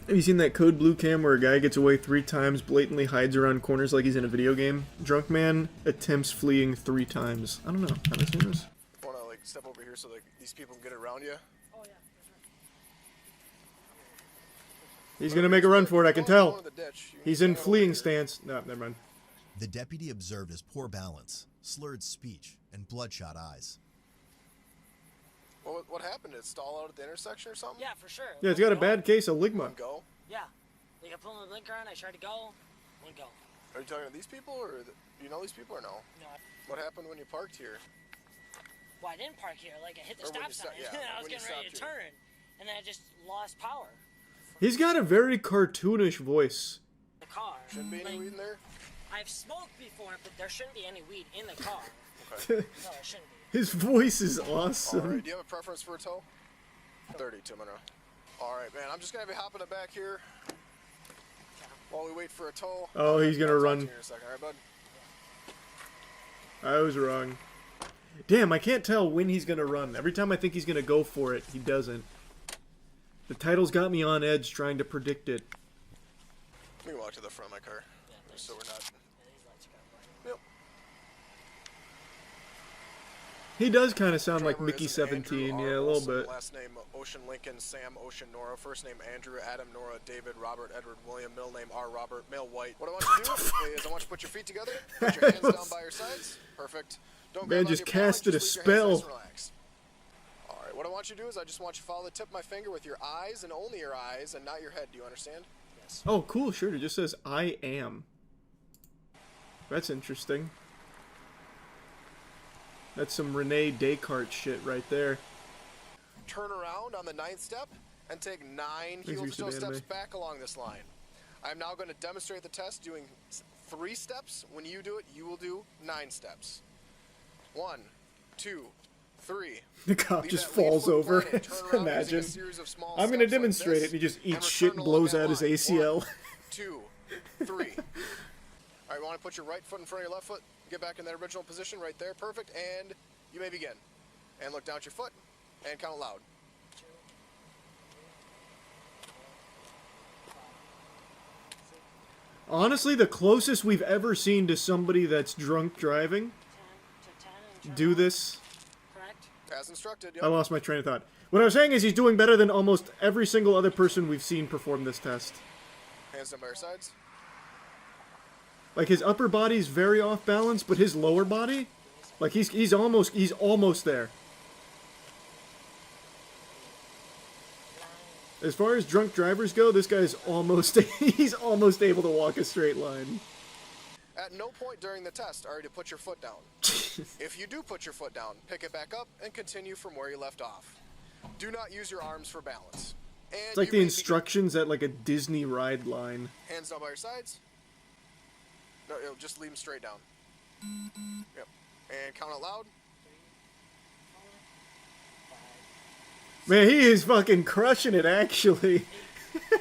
Have you seen that Code Blue cam where a guy gets away 3 times, blatantly hides around corners like he's in a video game? Drunk man attempts fleeing 3 times. I don't know. Have I seen this? Wanna like step over here so like these people can get around you? Oh yeah. He's gonna make a run for it, I can tell. He's in fleeing stance. No, never mind. The deputy observed his poor balance, slurred speech, and bloodshot eyes. Well, what happened? Did it stall out at the intersection or something? Yeah, for sure. Yeah, it's got a bad case of ligma. Go? Yeah. Like I pulled my blinker on, I tried to go, wouldn't go. Are you talking to these people, or do you know these people, or no? No. What happened when you parked here? Well, I didn't park here. Like I hit the Or when stop you sign, sto- yeah, and I was when you getting ready to stopped turn, and then I just lost power. He's got a very cartoonish voice. The car. Shouldn't be any weed in there? I've smoked before, but there shouldn't be any weed in the car. Okay. No, there shouldn't be. His voice is awesome. Alright, do you have a preference for a tow? 32 minutes. Alright, man, I'm just gonna be hopping it back here while we wait for a tow. Oh, he's gonna I'll talk run. to you in a second. Alright, bud? I was wrong. Damn, I can't tell when he's gonna run. Every time I think he's gonna go for it, he doesn't. The title's got me on edge trying to predict it. We can walk to the front of my car, just so we're not... Yep. He does kind of sound like Driver Mickey is 17, Andrew yeah, R. a little Olson, bit. Last name Ocean Lincoln, Sam Ocean Nora. First name Andrew, Adam Nora, David, Robert, Edward, William. Middle name R. Robert, male white. What I want you to do is I want you to put your feet together, put your hands down by your sides. Perfect. Don't Man grab just onto your palate, casted a just leave your hands nice spell. and relaxed. Alright, what I want you to do is I just want you to follow the tip of my finger with your eyes and only your eyes and not your head. Do you understand? Yes. Oh, cool shirt. It just says, I am. That's interesting. That's some Rene Descartes shit right there. Turn around on the 9th step and take 9 heel to toe used to steps anime. back along this line. I'm now going to demonstrate the test doing 3 steps. When you do it, you will do 9 steps. 1, 2, 3. The cop Leave just that lead falls foot over. planted. Turn around using a Imagine. series of small I'm gonna steps like demonstrate this, it. He just and eats return shit, along blows that out his line. ACL. 1, 2, 3. Alright, you want to put your right foot in front of your left foot. Get back in that original position right there. Perfect. And you may begin. And look down at your foot and count loud. Honestly, the closest we've ever seen to somebody that's drunk driving 10 to 10 and do this. correct? As instructed, I yep. lost my train of thought. What I was saying is he's doing better than almost every single other person we've seen perform this test. Hands down by your sides. Like his upper body's very off balance, but his lower body, like he's almost there. As far as drunk drivers go, this guy's almost he's almost able to walk a straight line. At no point during the test are you to put your foot down. If you do put your foot down, pick it back up and continue from where you left off. Do not use your arms for balance. And It's like you the may instructions at like a Disney ride line. begin. Hands down by your sides. No, just leave them straight down. Yep. And count out loud. Man, he is fucking crushing it, actually. 10.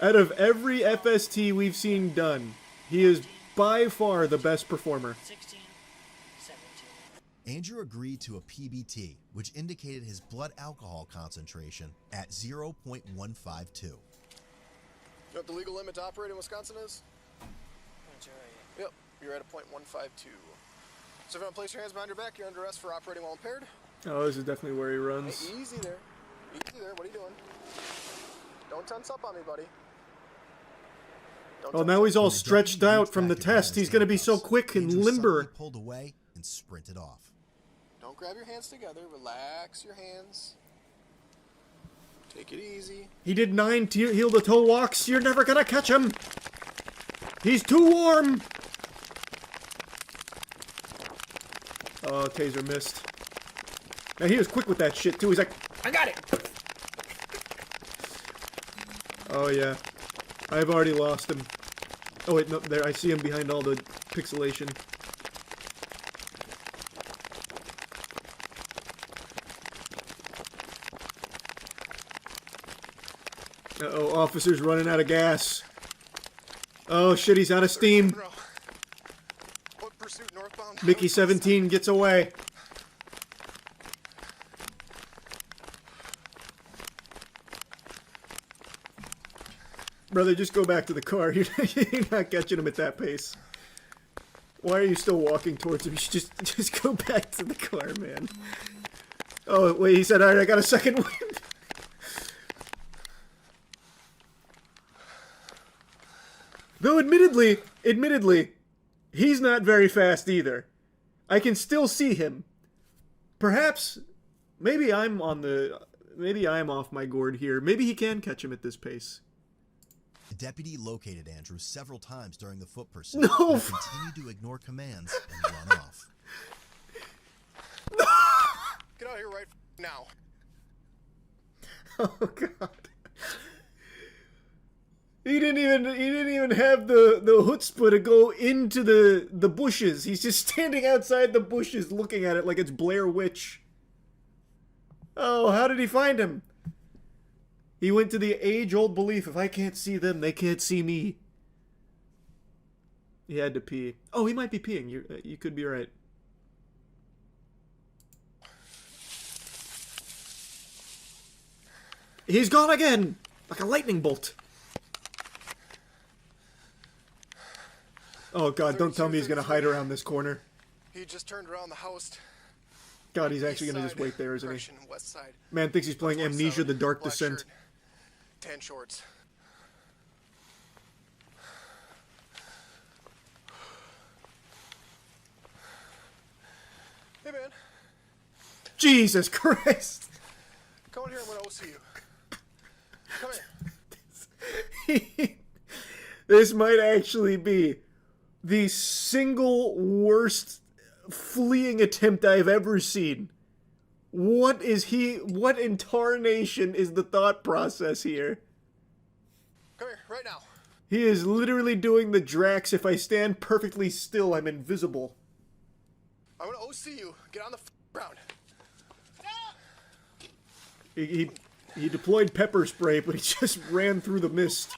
Out of every FST we've seen done, he is by far the best performer. 16. 17. Andrew agreed to a PBT, which indicated his blood alcohol concentration at 0.152. You know what the legal limit to operate in Wisconsin is? Yep. You're at a .152. So if you want to place your hands behind your back, you're under arrest for operating while impaired. Oh, this is definitely where he runs. Hey, easy there. Easy there. What are you doing? Don't tense up on me, buddy. Don't Oh, tense now up. he's all The stretched deputy out reached from the back to grab test. his He's gonna be so handcuffs. quick and Andrew limber. suddenly pulled away and sprinted off. Don't grab your hands together. Relax your hands. Take it easy. He did 9 heel-to-toe walks. You're never gonna catch him. He's too warm. Oh, taser missed. Now he was quick with that shit too. He's like, I got it. Oh yeah, I've already lost him. Oh wait, no, there I see him behind all the pixelation. Uh-oh, officer's running out of gas. Oh shit, he's out of steam. Foot pursuit northbound. Mickey 17 gets away. Brother, just go back to the car. You're not catching him at that pace. Why are you still walking towards him? You should just go back to the car, man. Oh, wait, he said, alright, I got a second wind. Though admittedly, he's not very fast either. I can still see him. Perhaps, maybe I'm off my gourd here. Maybe he can catch him at this pace. The deputy located Andrew several times during the foot pursuit. No! He continued to ignore commands and run off. Get out here right now. Oh god. He didn't even have the chutzpah to go into the bushes. He's just standing outside the bushes looking at it like it's Blair Witch. Oh, how did he find him? He went to the age-old belief, if I can't see them, they can't see me. He had to pee. Oh, he might be peeing. You could be right. He's gone again! Like a lightning bolt. Oh god, don't tell me he's gonna hide around this corner. He just turned around the house. God, he's actually gonna just wait there, isn't he? Correction, west side. Man thinks he's playing Amnesia: The Dark Black Descent. shirt, tan shorts. Hey man, Jesus Christ! come on here, I'm gonna OC you. Come here. This might actually be the single worst fleeing attempt I've ever seen. What in tarnation is the thought process here? Come here, right now. He is literally doing the Drax, if I stand perfectly still, I'm invisible. I'm gonna OC you. Get on the ground. He deployed pepper spray, but he just ran through the mist.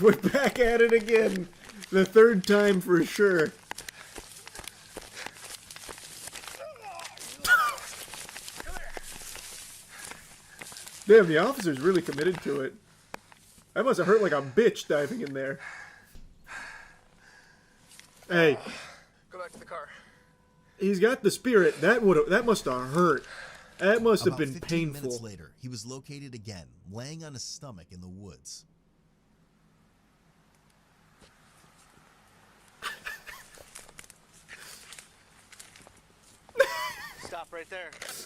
We're back at it again. The third time for sure. Damn, the officer's really committed to it. I must have hurt like a bitch diving in there. Hey. Go back to the car. He's got the spirit. That must have hurt. That must have About been 15 painful. minutes later, he was located again, laying on his stomach in the woods. Stop right there. 35,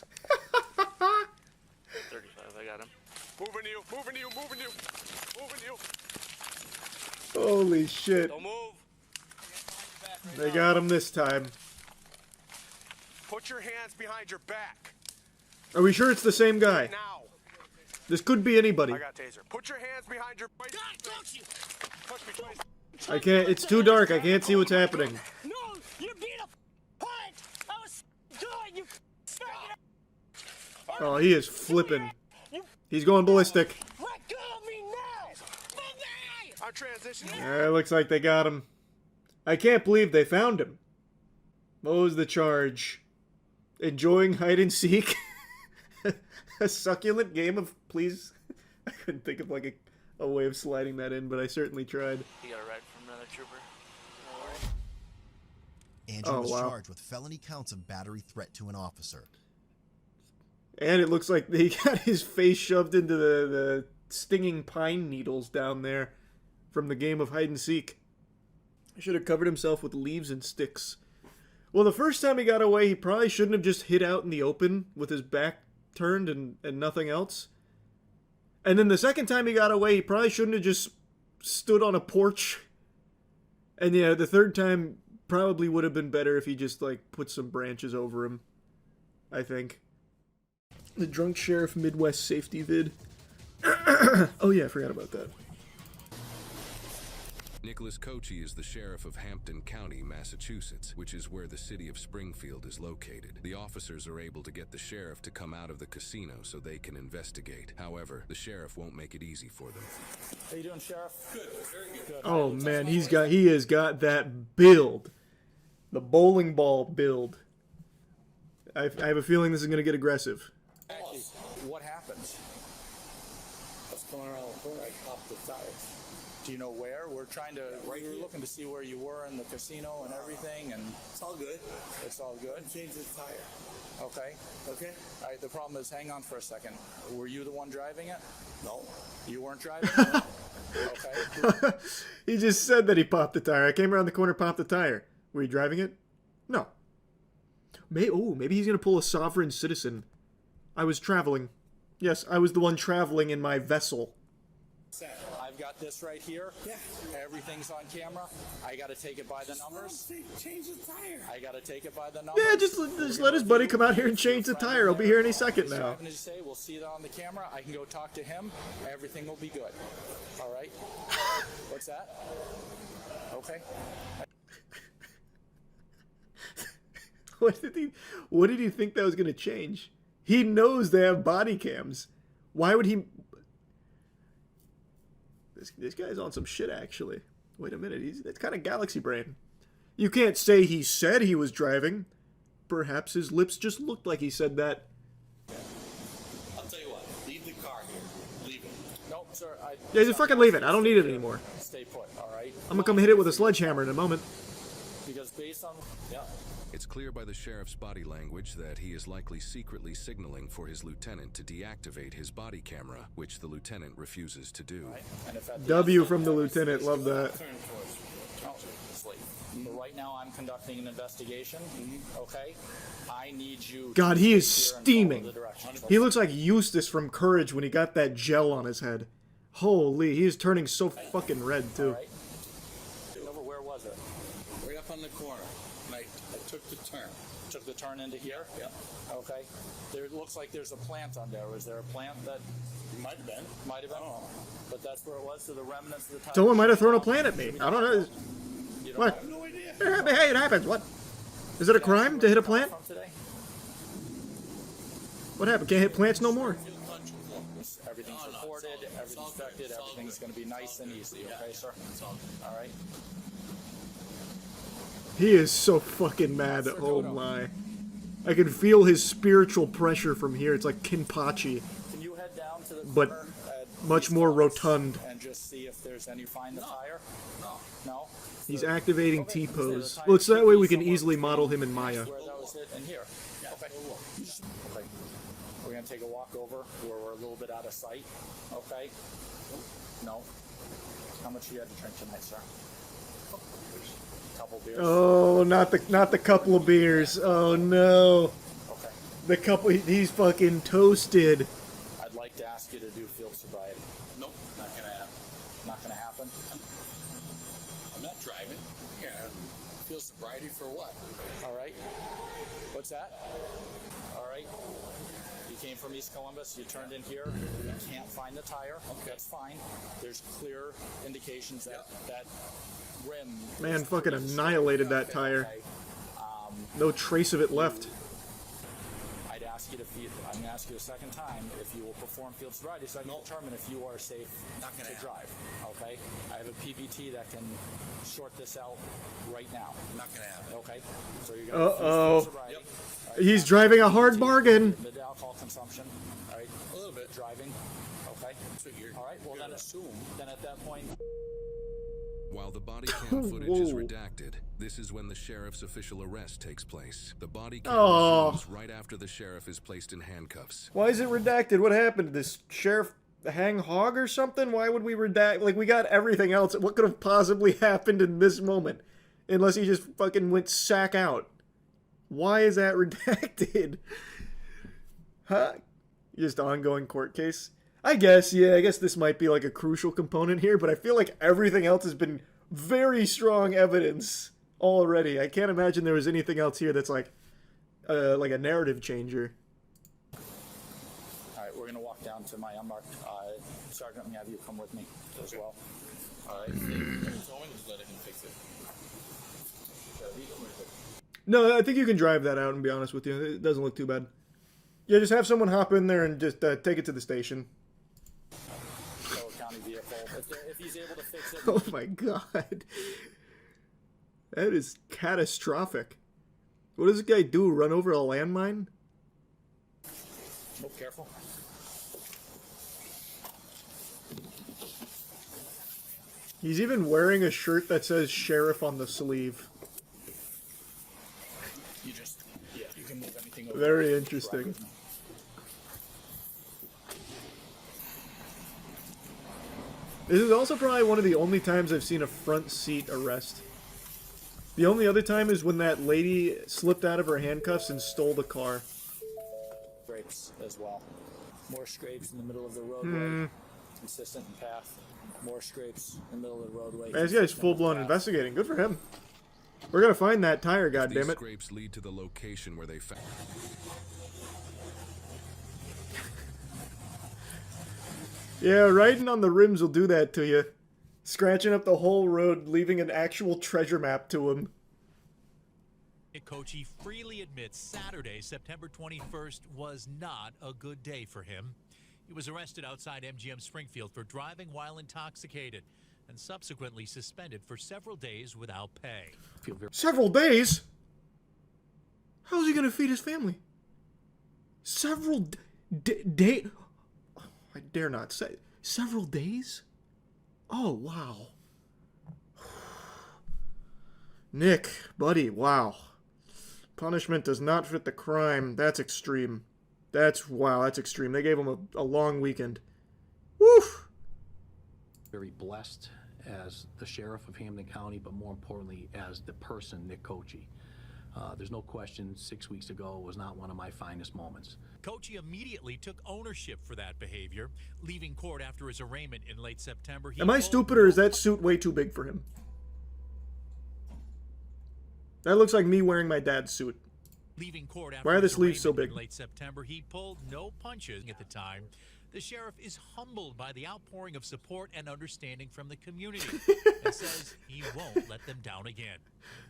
I got him. Moving you, moving you, moving you, moving you. Holy shit. Don't move. They got him this time. Put your hands behind your back. Are we sure it's the same guy? Now. This could be anybody. I got taser. Put your hands behind your back. God, don't you? Push me twice. I can't. It's too dark. I can't see what's happening. No, you're being a punt. I was good. You faggot. Oh, he is flipping. He's going ballistic. Let go of me now. Move me. I'm transitioning. It looks like they got him. I can't believe they found him. What was the charge? Enjoying hide and seek? A succulent game of please? I couldn't think of like a way of sliding that in, but I certainly tried. You got a ride from another trooper. Andrew was wow. charged with felony counts of battery threat to an officer. And it looks like he got his face shoved into the stinging pine needles down there from the game of hide and seek. He should have covered himself with leaves and sticks. Well, the first time he got away, he probably shouldn't have just hid out in the open with his back turned and nothing else. And then the second time he got away, he probably shouldn't have just stood on a porch. And yeah, the third time probably would have been better if he just, like, put some branches over him. I think. The Drunk Sheriff Midwest Safety vid. Oh yeah, I forgot about that. Nicholas Cochee is the sheriff of Hampton County, Massachusetts, which is where the city of Springfield is located. The officers are able to get the sheriff to come out of the casino so they can investigate. However, the sheriff won't make it easy for them. How you doing, Sheriff? Good, very good. Oh man, he has got that build. The bowling ball build. I have a feeling this is gonna get aggressive. Actually, what happened? I was coming around the corner, I popped the tires. Do you know where? We're trying to, we were looking to see where you were in the casino and everything, and It's all good. it's all good. Change the tire. Okay. Okay? All right, the problem is, hang on for a second. Were you the one driving it? No. You weren't driving it? Okay. He just said that he popped the tire. I came around the corner, popped the tire. Were you driving it? No. Maybe he's gonna pull a sovereign citizen. I was traveling. Yes, I was the one traveling in my vessel. I've got this right here. Yeah. Everything's on camera. I got to take it by the numbers. Change the tire. I got to take it by the numbers. Yeah, just let his buddy come out here and change the tire. He'll be here any second He's now. driving, as you say, we'll see it on the camera. I can go talk to him. Everything will be good. All right. What's that? Okay. What did he think that was gonna change? He knows they have body cams. Why would he? This guy's on some shit, actually. Wait a minute, that's kind of galaxy brain. You can't say he said he was driving. Perhaps his lips just looked like he said that. I'll tell you what. Leave the car here. Leave it. Nope, sir. Yeah, just fucking leave it. I don't need it anymore. Stay put. All right. I'm gonna come hit it with a sledgehammer in a moment. Because based on It's clear by the sheriff's body language that he is likely secretly signaling for his lieutenant to deactivate his body camera, which the lieutenant refuses to do. and if at the W from the lieutenant. Love that. Turn towards sleep. But right now I'm conducting an investigation. Okay. I need you. God, to he is sit here and follow steaming. the directions. He looks like Eustace from Courage when he got that gel on his head. Holy, he is turning so fucking red too. All right. Over where was it? right up on the corner. And I took the turn. Took the turn into here. Yep. Okay. There it looks like there's a plant on there. Was there a plant that It might have been. might have been? But that's where it was. So the remnants of the tire. Someone might have thrown a plant at me. I don't know. You don't What? I have no idea. Hey, it happens. What? Is it a crime to hit a plant? From today? What happened? Can't hit plants no more? Everything's recorded, everything's inspected, everything's going to be nice and easy, okay, sir? All right. He is so fucking mad. Oh my. I can feel his spiritual pressure from here. It's like Kinpachi, Can you head down to the but corner at much these more spots rotund. and just see if there's any find the tire? No. He's So- activating okay, T-pose. so the Well, it's tire that way should we be can somewhere easily model him in between Maya. Where that was it and here. Okay. Okay. We're going to take a walk over where we're a little bit out of sight. Okay. No. How much you had to drink tonight, sir? Couple beers. Oh, not the couple of beers. Oh no. Okay. The couple, he's fucking toasted. I'd like to ask you to do field sobriety. Nope, not gonna happen. Not going to happen. I'm not driving. Yeah. Feel sobriety for what? All right. What's that? All right. You came from East Columbus. You turned in here. You can't find the tire. Okay, that's fine. There's clear indications that that rim. Man, fucking annihilated that tire. Okay. No trace of it left. I'd ask you to I'm going to ask you a second time if you will perform field sobriety so I can determine if you are safe Not gonna to happen. drive. Okay. I have a PBT that can sort this out right now. Not gonna happen. Okay. So you're going to Uh-oh. sobriety. Yep. All right, He's driving a hard bargain. Mid alcohol consumption. All right. A little bit. Driving. Okay. That's what you're. All right. Well, you're then gonna assume. Then at that point, While the body cam footage is Whoa. redacted, this is when the sheriff's official arrest takes place. The body cam Oh. resumes right after the sheriff is placed in handcuffs. Why is it redacted? What happened? Did this sheriff hang hog or something? Why would we redact? Like, we got everything else. What could have possibly happened in this moment? Unless he just fucking went sack out. Why is that redacted? Huh? Just ongoing court case? I guess, yeah, I guess this might be like a crucial component here, but I feel like everything else has been very strong evidence already. I can't imagine there was anything else here that's like a narrative changer. all right, we're going to walk down to my unmarked. Sergeant, let me have you come with me as well. All right. Just let him fix it. No, I think you can drive that out, and be honest with you. It doesn't look too bad. Yeah, just have someone hop in there and just take it to the station. So a county vehicle. If he's able to fix it. Oh my god. That is catastrophic. What does this guy do? Run over a landmine? Oh, careful. He's even wearing a shirt that says sheriff on the sleeve. You can move anything over. Very interesting. This is also probably one of the only times I've seen a front seat arrest. The only other time is when that lady slipped out of her handcuffs and stole the car. Scrapes as well. More scrapes in the middle of the roadway. Consistent in path. More scrapes in the middle of the roadway. Man, this guy's full-blown investigating. Good for him. We're gonna find that tire, goddammit. These scrapes lead to the location where they found. Yeah, riding on the rims will do that to you. Scratching up the whole road, leaving an actual treasure map to him. Kochi freely admits Saturday, September 21st, was not a good day for him. He was arrested outside MGM Springfield for driving while intoxicated and subsequently suspended for several days without pay. Several days? How's he gonna feed his family? Several days? Oh, I dare not say. Several days? Oh, wow. Nick, buddy, wow. Punishment does not fit the crime. That's extreme. Wow, that's extreme. They gave him a long weekend. Woof! Very blessed as the sheriff of Hampden County, but more importantly, as the person, Nick Kochi. There's no question 6 weeks ago was not one of my finest moments. Kochi immediately took ownership for that behavior, leaving court after his arraignment in late September. Am I stupid, or is that suit way too big for him? That looks like me wearing my dad's suit. Leaving court after Why are the his sleeves so arraignment big? in late September, he pulled no punches at the time. The sheriff is humbled by the outpouring of support and understanding from the community and says he won't let them down again.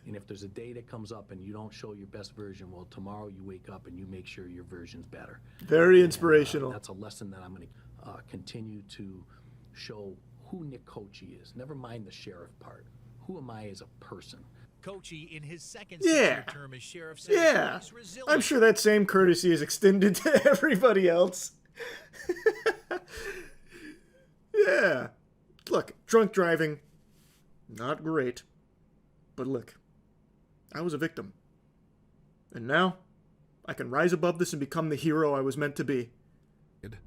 And if there's a day that comes up and you don't show your best version, well, tomorrow you wake up and you make sure your version's better. Very inspirational. And, that's a lesson that I'm going to continue to show who Nick Kochi is. Never mind the sheriff part. Who am I as a person? Kochi, in his second Yeah. term as sheriff, says Yeah. he's resilient. I'm sure that same courtesy is extended to everybody else. Yeah. Look, drunk driving, not great. But look, I was a victim. And now, I can rise above this and become the hero I was meant to be.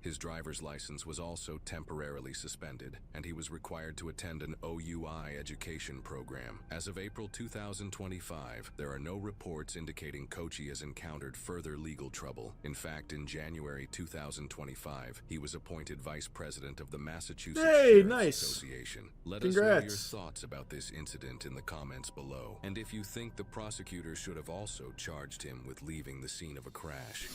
His driver's license was also temporarily suspended, and he was required to attend an OUI education program. As of April 2025, there are no reports indicating Kochi has encountered further legal trouble. In fact, in January 2025, he was appointed vice president of the Massachusetts Sheriff's nice. Association. Let us know Congrats. your thoughts about this incident in the comments below, and if you think the prosecutor should have also charged him with leaving the scene of a crash.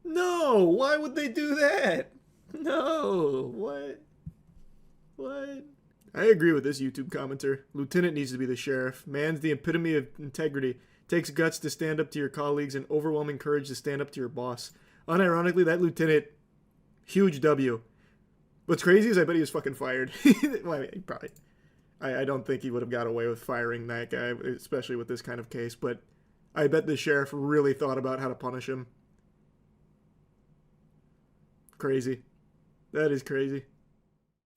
No, why would they do that? No, what? I agree with this YouTube commenter. Lieutenant needs to be the sheriff. Man's the epitome of integrity. Takes guts to stand up to your colleagues and overwhelming courage to stand up to your boss. Unironically, that lieutenant, huge W. What's crazy is I bet he was fucking fired. Well, I mean, probably. I don't think he would have got away with firing that guy, especially with this kind of case, but I bet the sheriff really thought about how to punish him. Crazy. That is crazy.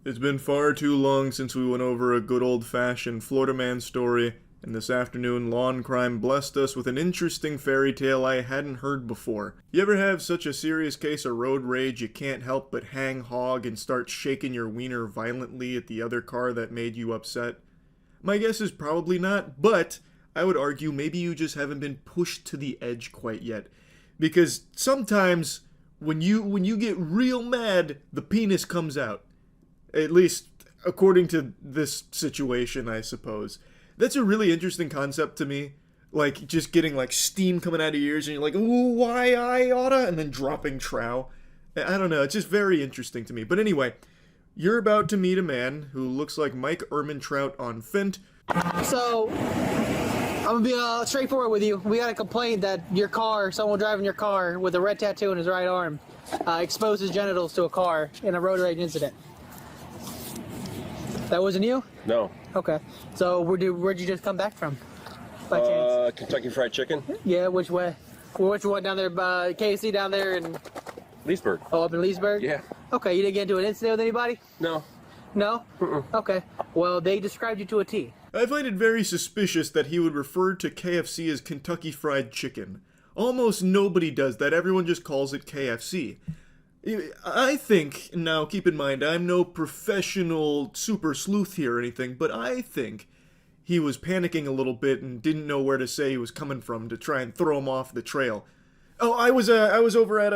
It's been far too long since we went over a good old-fashioned Florida man story, and this afternoon Lawn Crime blessed us with an interesting fairy tale I hadn't heard before. You ever have such a serious case of road rage you can't help but hang hog and start shaking your wiener violently at the other car that made you upset? My guess is probably not, but I would argue maybe you just haven't been pushed to the edge quite yet. Because sometimes when you get real mad, the penis comes out. At least according to this situation, I suppose. That's a really interesting concept to me. Like, just getting, like, steam coming out of your ears, and you're like, ooh, why I oughta, and then dropping trow. I don't know, it's just very interesting to me. But anyway, you're about to meet a man who looks like Mike Ehrmantraut on Fint. So, I'm gonna be straightforward with you. We got a complaint that your car, someone driving your car with a red tattoo on his right arm, exposed his genitals to a car in a road rage incident. That wasn't you? No. Okay. So where'd you just come back from? by chance? Kentucky Fried Chicken. Yeah, which way? Which one down there? KFC down there in Leesburg. Oh, up in Leesburg? Yeah. Okay, you didn't get into an incident with anybody? No. No? Okay. Well, they described you to a T. I find it very suspicious that he would refer to KFC as Kentucky Fried Chicken. Almost nobody does that. Everyone just calls it KFC. I think, now keep in mind, I'm no professional super sleuth here or anything, but I think he was panicking a little bit and didn't know where to say he was coming from to try and throw him off the trail. Oh, I was over at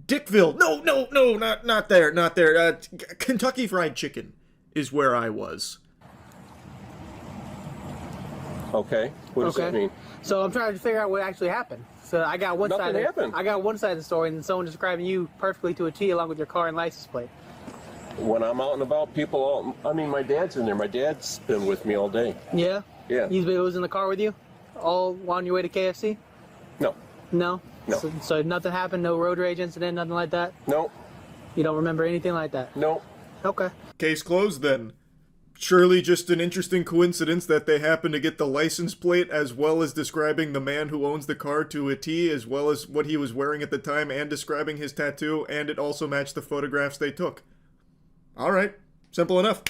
Dickville. No, not there. Kentucky Fried Chicken is where I was. Okay. What does that mean? So I'm trying to figure out what actually happened. So I got one Nothing side. happened. I got one side of the story, and then someone describing you perfectly to a T, along with your car and license plate. When I'm out and about, my dad's in there. My dad's been with me all day. Yeah. Yeah. He was in the car with you, all on your way to KFC. No. No. No. So nothing happened. No road rage incident. Nothing like that. No. You don't remember anything like that. No. Okay. Case closed then. Surely just an interesting coincidence that they happened to get the license plate as well as describing the man who owns the car to a T, as well as what he was wearing at the time and describing his tattoo, and it also matched the photographs they took. Alright, simple enough.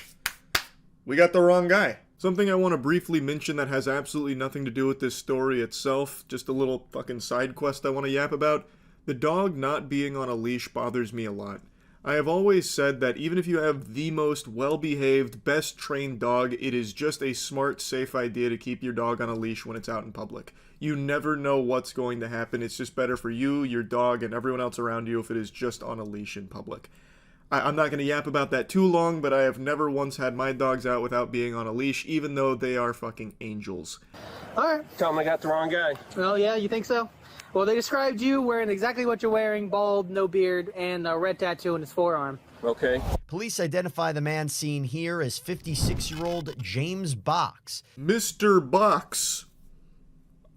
We got the wrong guy. Something I want to briefly mention that has absolutely nothing to do with this story itself, just a little fucking side quest I want to yap about. The dog not being on a leash bothers me a lot. I have always said that even if you have the most well-behaved, best-trained dog, it is just a smart, safe idea to keep your dog on a leash when it's out in public. You never know what's going to happen. It's just better for you, your dog, and everyone else around you if it is just on a leash in public. I'm not going to yap about that too long, but I have never once had my dogs out without being on a leash, even though they are fucking angels. Alright. Tell them I got the wrong guy. Well, yeah, you think so? Well, they described you wearing exactly what you're wearing, bald, no beard, and a red tattoo on his forearm. Okay. Police identify the man seen here as 56-year-old James Box. Mr. Box.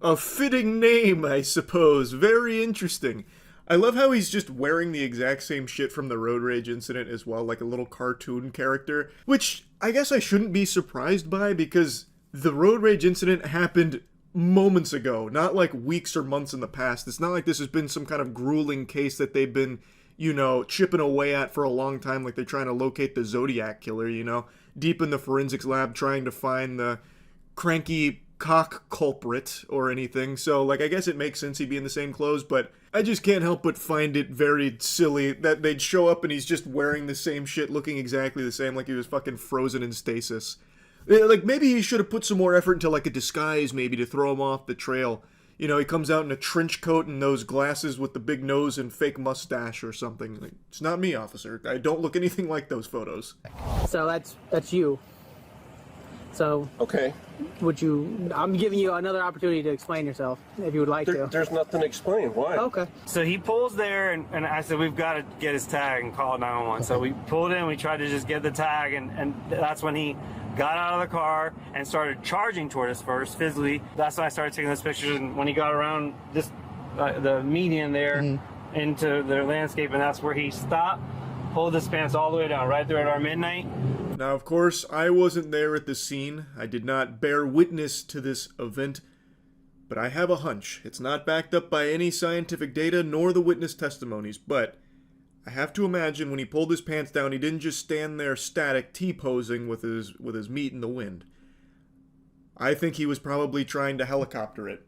A fitting name, I suppose. Very interesting. I love how he's just wearing the exact same shit from the road rage incident as well, like a little cartoon character, which I guess I shouldn't be surprised by because the road rage incident happened moments ago, not like weeks or months in the past. It's not like this has been some kind of grueling case that they've been, chipping away at for a long time, like they're trying to locate the Zodiac killer, deep in the forensics lab trying to find the cranky cock culprit or anything. So, I guess it makes sense he'd be in the same clothes, but I just can't help but find it very silly that they'd show up and he's just wearing the same shit, looking exactly the same, like he was fucking frozen in stasis. Maybe he should have put some more effort into, a disguise, maybe, to throw him off the trail. He comes out in a trench coat and those glasses with the big nose and fake mustache or something. It's not me, officer. I don't look anything like those photos. So that's you. So... Okay. I'm giving you another opportunity to explain yourself, if you would like to. There's nothing to explain. Why? Okay. So he pulls there, and I said, we've got to get his tag and call 911. So we pulled in, we tried to just get the tag, and that's when he got out of the car and started charging toward us first, physically. That's when I started taking those pictures, and when he got around this, the median there into the landscape, and that's where he stopped, pulled his pants all the way down, right there at our midnight. Now, of course, I wasn't there at the scene. I did not bear witness to this event, but I have a hunch. It's not backed up by any scientific data nor the witness testimonies, but I have to imagine when he pulled his pants down, he didn't just stand there static T-posing with his meat in the wind. I think he was probably trying to helicopter it.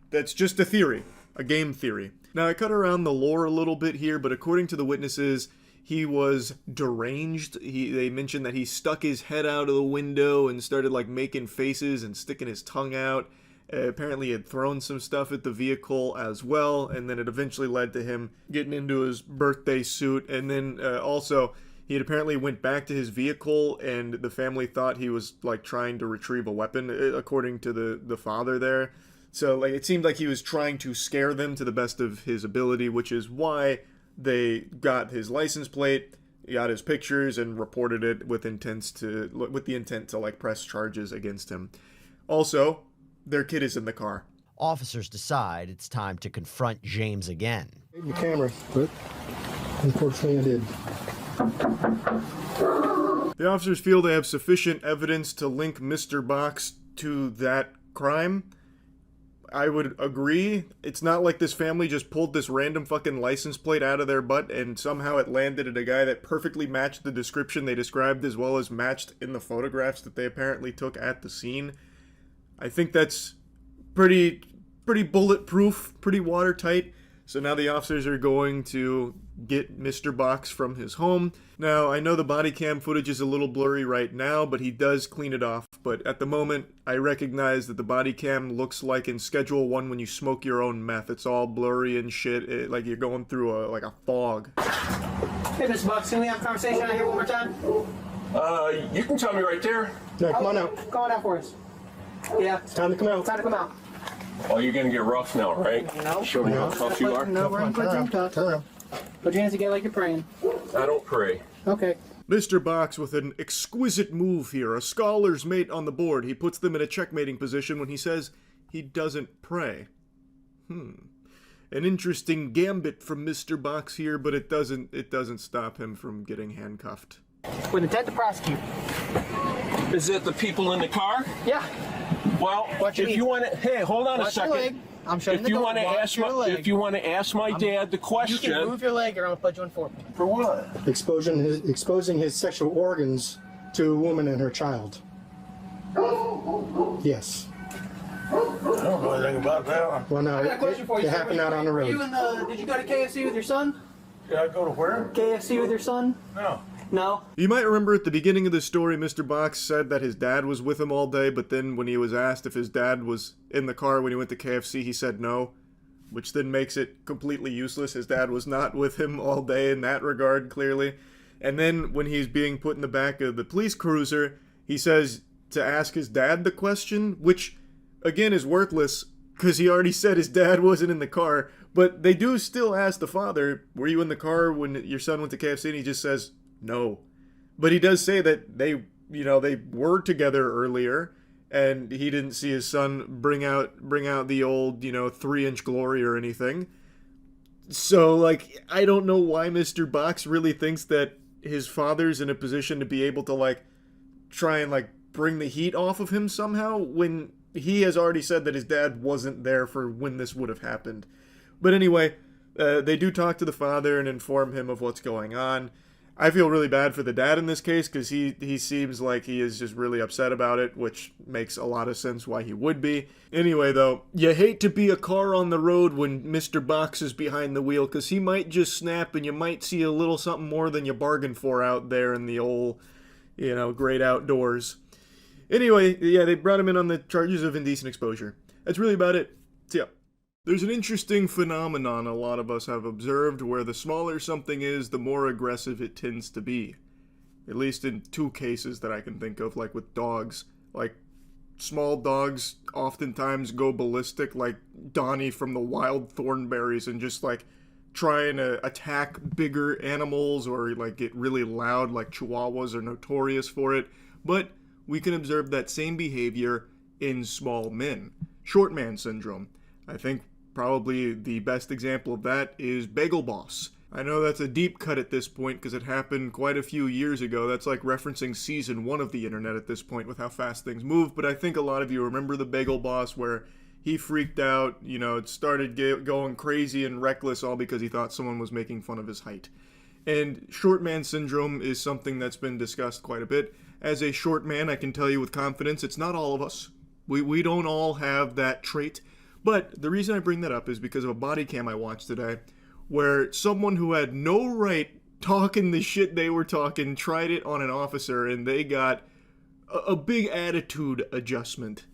That's just a theory, a game theory. Now, I cut around the lore a little bit here, but according to the witnesses, he was deranged. They mentioned that he stuck his head out of the window and started making faces and sticking his tongue out. Apparently he had thrown some stuff at the vehicle as well, and then it eventually led to him getting into his birthday suit. And then also he had apparently went back to his vehicle, and the family thought he was trying to retrieve a weapon, according to the father there. So it seemed like he was trying to scare them to the best of his ability, which is why they got his license plate, got his pictures, and reported it with the intent to press charges against him. Also, their kid is in the car. Officers decide it's time to confront James again. The camera, but unfortunately I did. The officers feel they have sufficient evidence to link Mr. Box to that crime, I would agree. It's not like this family just pulled this random fucking license plate out of their butt and somehow it landed at a guy that perfectly matched the description they described as well as matched in the photographs that they apparently took at the scene. I think that's pretty bulletproof, pretty watertight. So now the officers are going to get Mr. Box from his home. Now, I know the body cam footage is a little blurry right now, but he does clean it off. But at the moment, I recognize that the body cam looks like in Schedule 1 when you smoke your own meth. It's all blurry and shit, like you're going through a fog. Hey, Mr. Box, can we have a conversation out here one more time? You can tell me right there. No, come on out. Come on out for us. Yeah. It's time to come out. It's time to come out. Oh, you're gonna get rough now, right? No. Show me how tough you are. No, we're gonna put you in tough. Turn around. Put your hands together like you're praying. I don't pray. Okay. Mr. Box with an exquisite move here, a scholar's mate on the board. He puts them in a checkmating position when he says he doesn't pray. An interesting gambit from Mr. Box here, but it doesn't stop him from getting handcuffed. With intent to prosecute. Is it the people in the car? Yeah. Well, if you want to, hey, hold on a second. I'm showing If you want to ask my dad the question, you can move your leg, or I'm gonna put you in for. For what? Exposing his sexual organs to a woman and her child. Yes. I don't know anything about that. Well, no, I got a question for you. it happened out on the road. Did you go to KFC with your son? Did I go to where? KFC with your son? No. No? You might remember at the beginning of the story, Mr. Box said that his dad was with him all day, but then when he was asked if his dad was in the car when he went to KFC, he said no, which then makes it completely useless. His dad was not with him all day in that regard, clearly. And then when he's being put in the back of the police cruiser, he says to ask his dad the question, which, again, is worthless, because he already said his dad wasn't in the car. But they do still ask the father, were you in the car when your son went to KFC? And he just says, no. But he does say that they were together earlier, and he didn't see his son bring out the old, 3-inch glory or anything. So, like, I don't know why Mr. Box really thinks that his father's in a position to be able to, like, try and, like, bring the heat off of him somehow, when he has already said that his dad wasn't there for when this would have happened. But anyway, they do talk to the father and inform him of what's going on. I feel really bad for the dad in this case, because he seems like he is just really upset about it, which makes a lot of sense why he would be. Anyway, though, you hate to be a car on the road when Mr. Box is behind the wheel, because he might just snap and you might see a little something more than you bargained for out there in the old, great outdoors. Anyway, yeah, they brought him in on the charges of indecent exposure. That's really about it. So, yeah. There's an interesting phenomenon a lot of us have observed where the smaller something is, the more aggressive it tends to be. At least in 2 cases that I can think of, like with dogs. Like, small dogs oftentimes go ballistic, like Donnie from the Wild Thornberries, and just, like, trying to attack bigger animals or, like, get really loud, like Chihuahuas are notorious for it. But we can observe that same behavior in small men. Short man syndrome. I think probably the best example of that is Bagel Boss. I know that's a deep cut at this point because it happened quite a few years ago. That's like referencing season 1 of the internet at this point with how fast things move. But I think a lot of you remember the Bagel Boss where he freaked out, it started going crazy and reckless all because he thought someone was making fun of his height. And short man syndrome is something that's been discussed quite a bit. As a short man, I can tell you with confidence, it's not all of us. We don't all have that trait. But the reason I bring that up is because of a body cam I watched today where someone who had no right talking the shit they were talking tried it on an officer and they got a big attitude adjustment.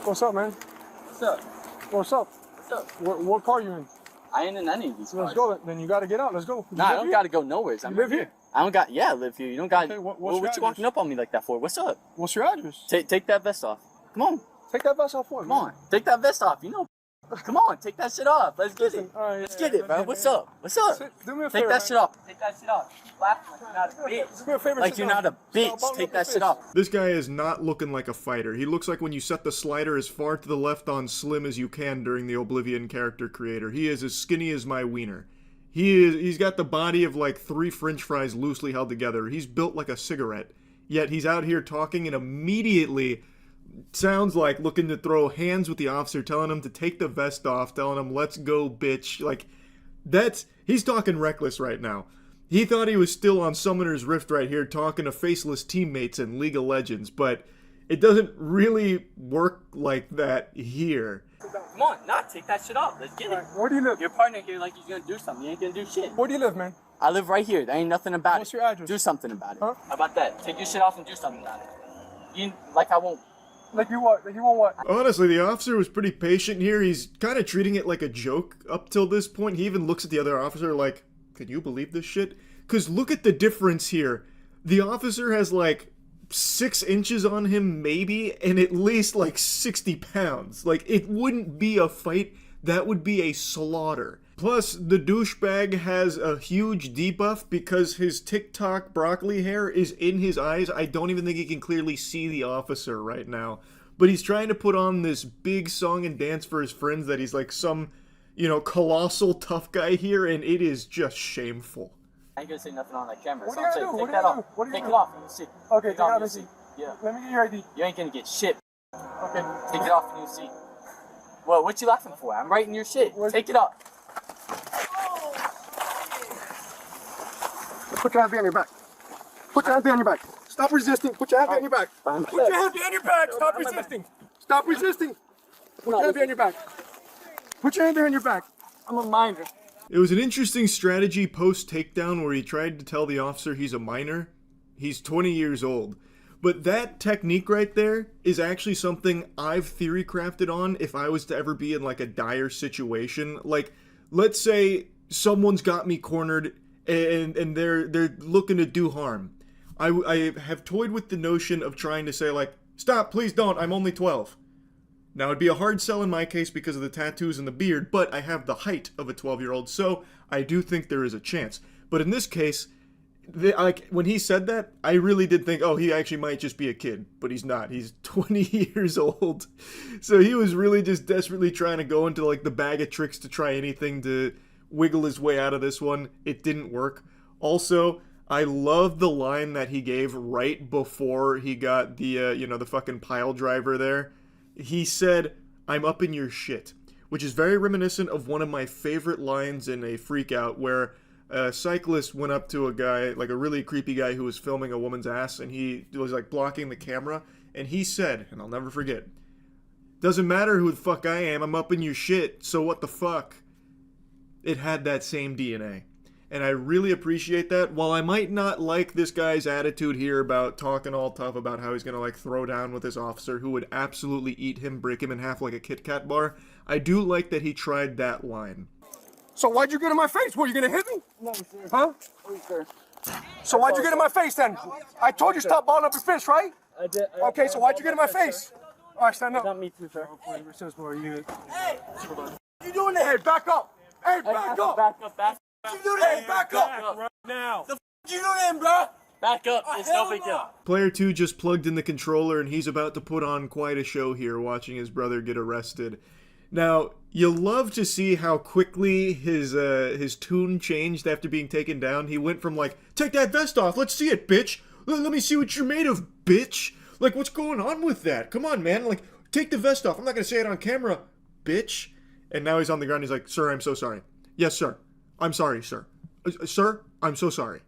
What's up, man? What's up? What's up? What's up? What car you in? I ain't in any of these cars. Let's go. Then you got to get out. Let's go. Nah, I don't got to go nowhere. You live here? I don't got. Yeah, I live here. You don't got. Okay, what's what you walking up on me like that for? What's up? What's your address? Take that vest off. Come on. Take that vest off for me. Come on. Take that vest off. Come on. Take that shit off. Let's get it. Let's get it, bro. What's up? What's up? Do me a favor. Take that shit off. Take that shit off. Laughing like you're not a bitch. Do me a favor. Like you're not a bitch. Take that shit off. This guy is not looking like a fighter. He looks like when you set the slider as far to the left on slim as you can during the Oblivion character creator. He is as skinny as my wiener. He's got the body of like 3 French fries loosely held together. He's built like a cigarette. Yet he's out here talking and immediately sounds like looking to throw hands with the officer, telling him to take the vest off, telling him, let's go, bitch. Like, he's talking reckless right now. He thought he was still on Summoner's Rift right here talking to faceless teammates in League of Legends, but it doesn't really work like that here. Come on, not take that shit off. Let's get it. Where do you live? Your partner here like he's gonna do something. You ain't gonna do shit. Where do you live, man? I live right here. There ain't nothing about What's it. your address? Do something about it. Huh? How about that? Take your shit off and do something about it. You like I won't. Like you what? Like you want what? Honestly, the officer was pretty patient here. He's kind of treating it like a joke up till this point. He even looks at the other officer like, can you believe this shit? Because look at the difference here. The officer has like 6 inches on him maybe, and at least like 60 pounds. Like, it wouldn't be a fight. That would be a slaughter. Plus, the douchebag has a huge debuff because his TikTok broccoli hair is in his eyes. I don't even think he can clearly see the officer right now. But he's trying to put on this big song and dance for his friends that he's like some, colossal tough guy here, and it is just shameful. I ain't gonna say nothing on that camera. What So are you I'm gonna saying, do? take What are that you off. gonna do? What are you Take gonna it do? off and you see. Okay, Take take it out and and you see. Yeah. Let me get your ID. You ain't gonna get shit. Okay. Take it off and you see. Well, what you laughing for? I'm writing your shit. Take it off. Put your hands behind your back. Put your hands behind your back. Stop resisting. Put your hands behind your back. Put your hands behind your back. Stop resisting. Stop resisting. Put your hands behind your back. Put your hands behind your back. I'm a minor. It was an interesting strategy post-takedown where he tried to tell the officer he's a minor. He's 20 years old. But that technique right there is actually something I've theory crafted on if I was to ever be in like a dire situation. Like, let's say someone's got me cornered and they're looking to do harm. I have toyed with the notion of trying to say like, stop, please don't, I'm only 12. Now, it'd be a hard sell in my case because of the tattoos and the beard, but I have the height of a 12-year-old, so I do think there is a chance. But in this case, when he said that, I really did think, oh, he actually might just be a kid, but he's not. He's 20 years old. So he was really just desperately trying to go into like the bag of tricks to try anything to wiggle his way out of this one. It didn't work. Also, I love the line that he gave right before he got the, the fucking pile driver there. He said, I'm up in your shit, which is very reminiscent of one of my favorite lines in a Freakout where a cyclist went up to a guy, like a really creepy guy who was filming a woman's ass, and he was like blocking the camera, and he said, and I'll never forget, doesn't matter who the fuck I am, I'm up in your shit, so what the fuck? It had that same DNA. And I really appreciate that. While I might not like this guy's attitude here about talking all tough about how he's gonna like throw down with this officer who would absolutely eat him, break him in half like a Kit Kat bar, I do like that he tried that line. So why'd you get in my face? What, you gonna hit me? No, sir. Huh? No, sir. So why'd you get in my face then? I told you stop balling up your fist, right? I did. Okay, so why'd you get in my face? All right, stand up. Not me too, sir. Hey, what you doing there? Hey, back up. Hey, back up. Back up, back up. What you doing there? Hey, back up. Right now. The f you doing, bro? Back up. It's no big deal. Player 2 just plugged in the controller and he's about to put on quite a show here watching his brother get arrested. Now, you love to see how quickly his tune changed after being taken down. He went from like, take that vest off, let's see it, bitch. Let me see what you're made of, bitch. Like, what's going on with that? Come on, man. Like, take the vest off. I'm not going to say it on camera, bitch. And now he's on the ground. He's like, sir, I'm so sorry. Yes, sir. I'm sorry, sir. Sir, I'm so sorry.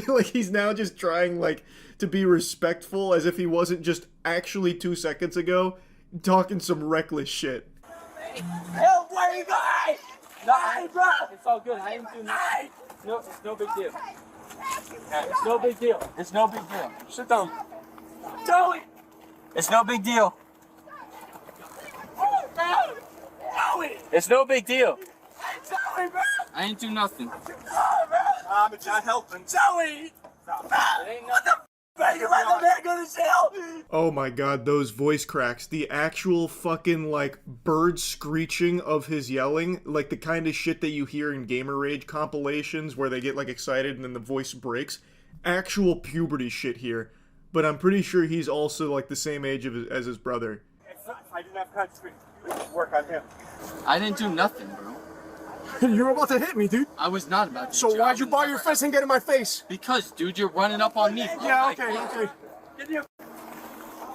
Like, he's now just trying, like, to be respectful as if he wasn't just actually 2 seconds ago talking some reckless shit. Help, where are you going? Nah, bro. It's all good. I ain't doing nothing. No, it's no big deal. It's no big deal. It's no big deal. Sit down. Joey! It's no big deal. Joey! It's no big deal. Joey, bro! I ain't do nothing. I'm trying to help him. Joey! It ain't nothing. You let the man go to jail! Oh my god, those voice cracks. The actual fucking, like, bird screeching of his yelling. Like, the kind of shit that you hear in Gamer Rage compilations where they get, like, excited and then the voice breaks. Actual puberty shit here. But I'm pretty sure he's also, like, the same age as his brother. If I didn't have time to work on him. I didn't do nothing, bro. You were about to hit me, dude. I was not about to. So why'd you bar your fist and get in my face? Because, dude, you're running up on me. Bro. Yeah, okay, okay.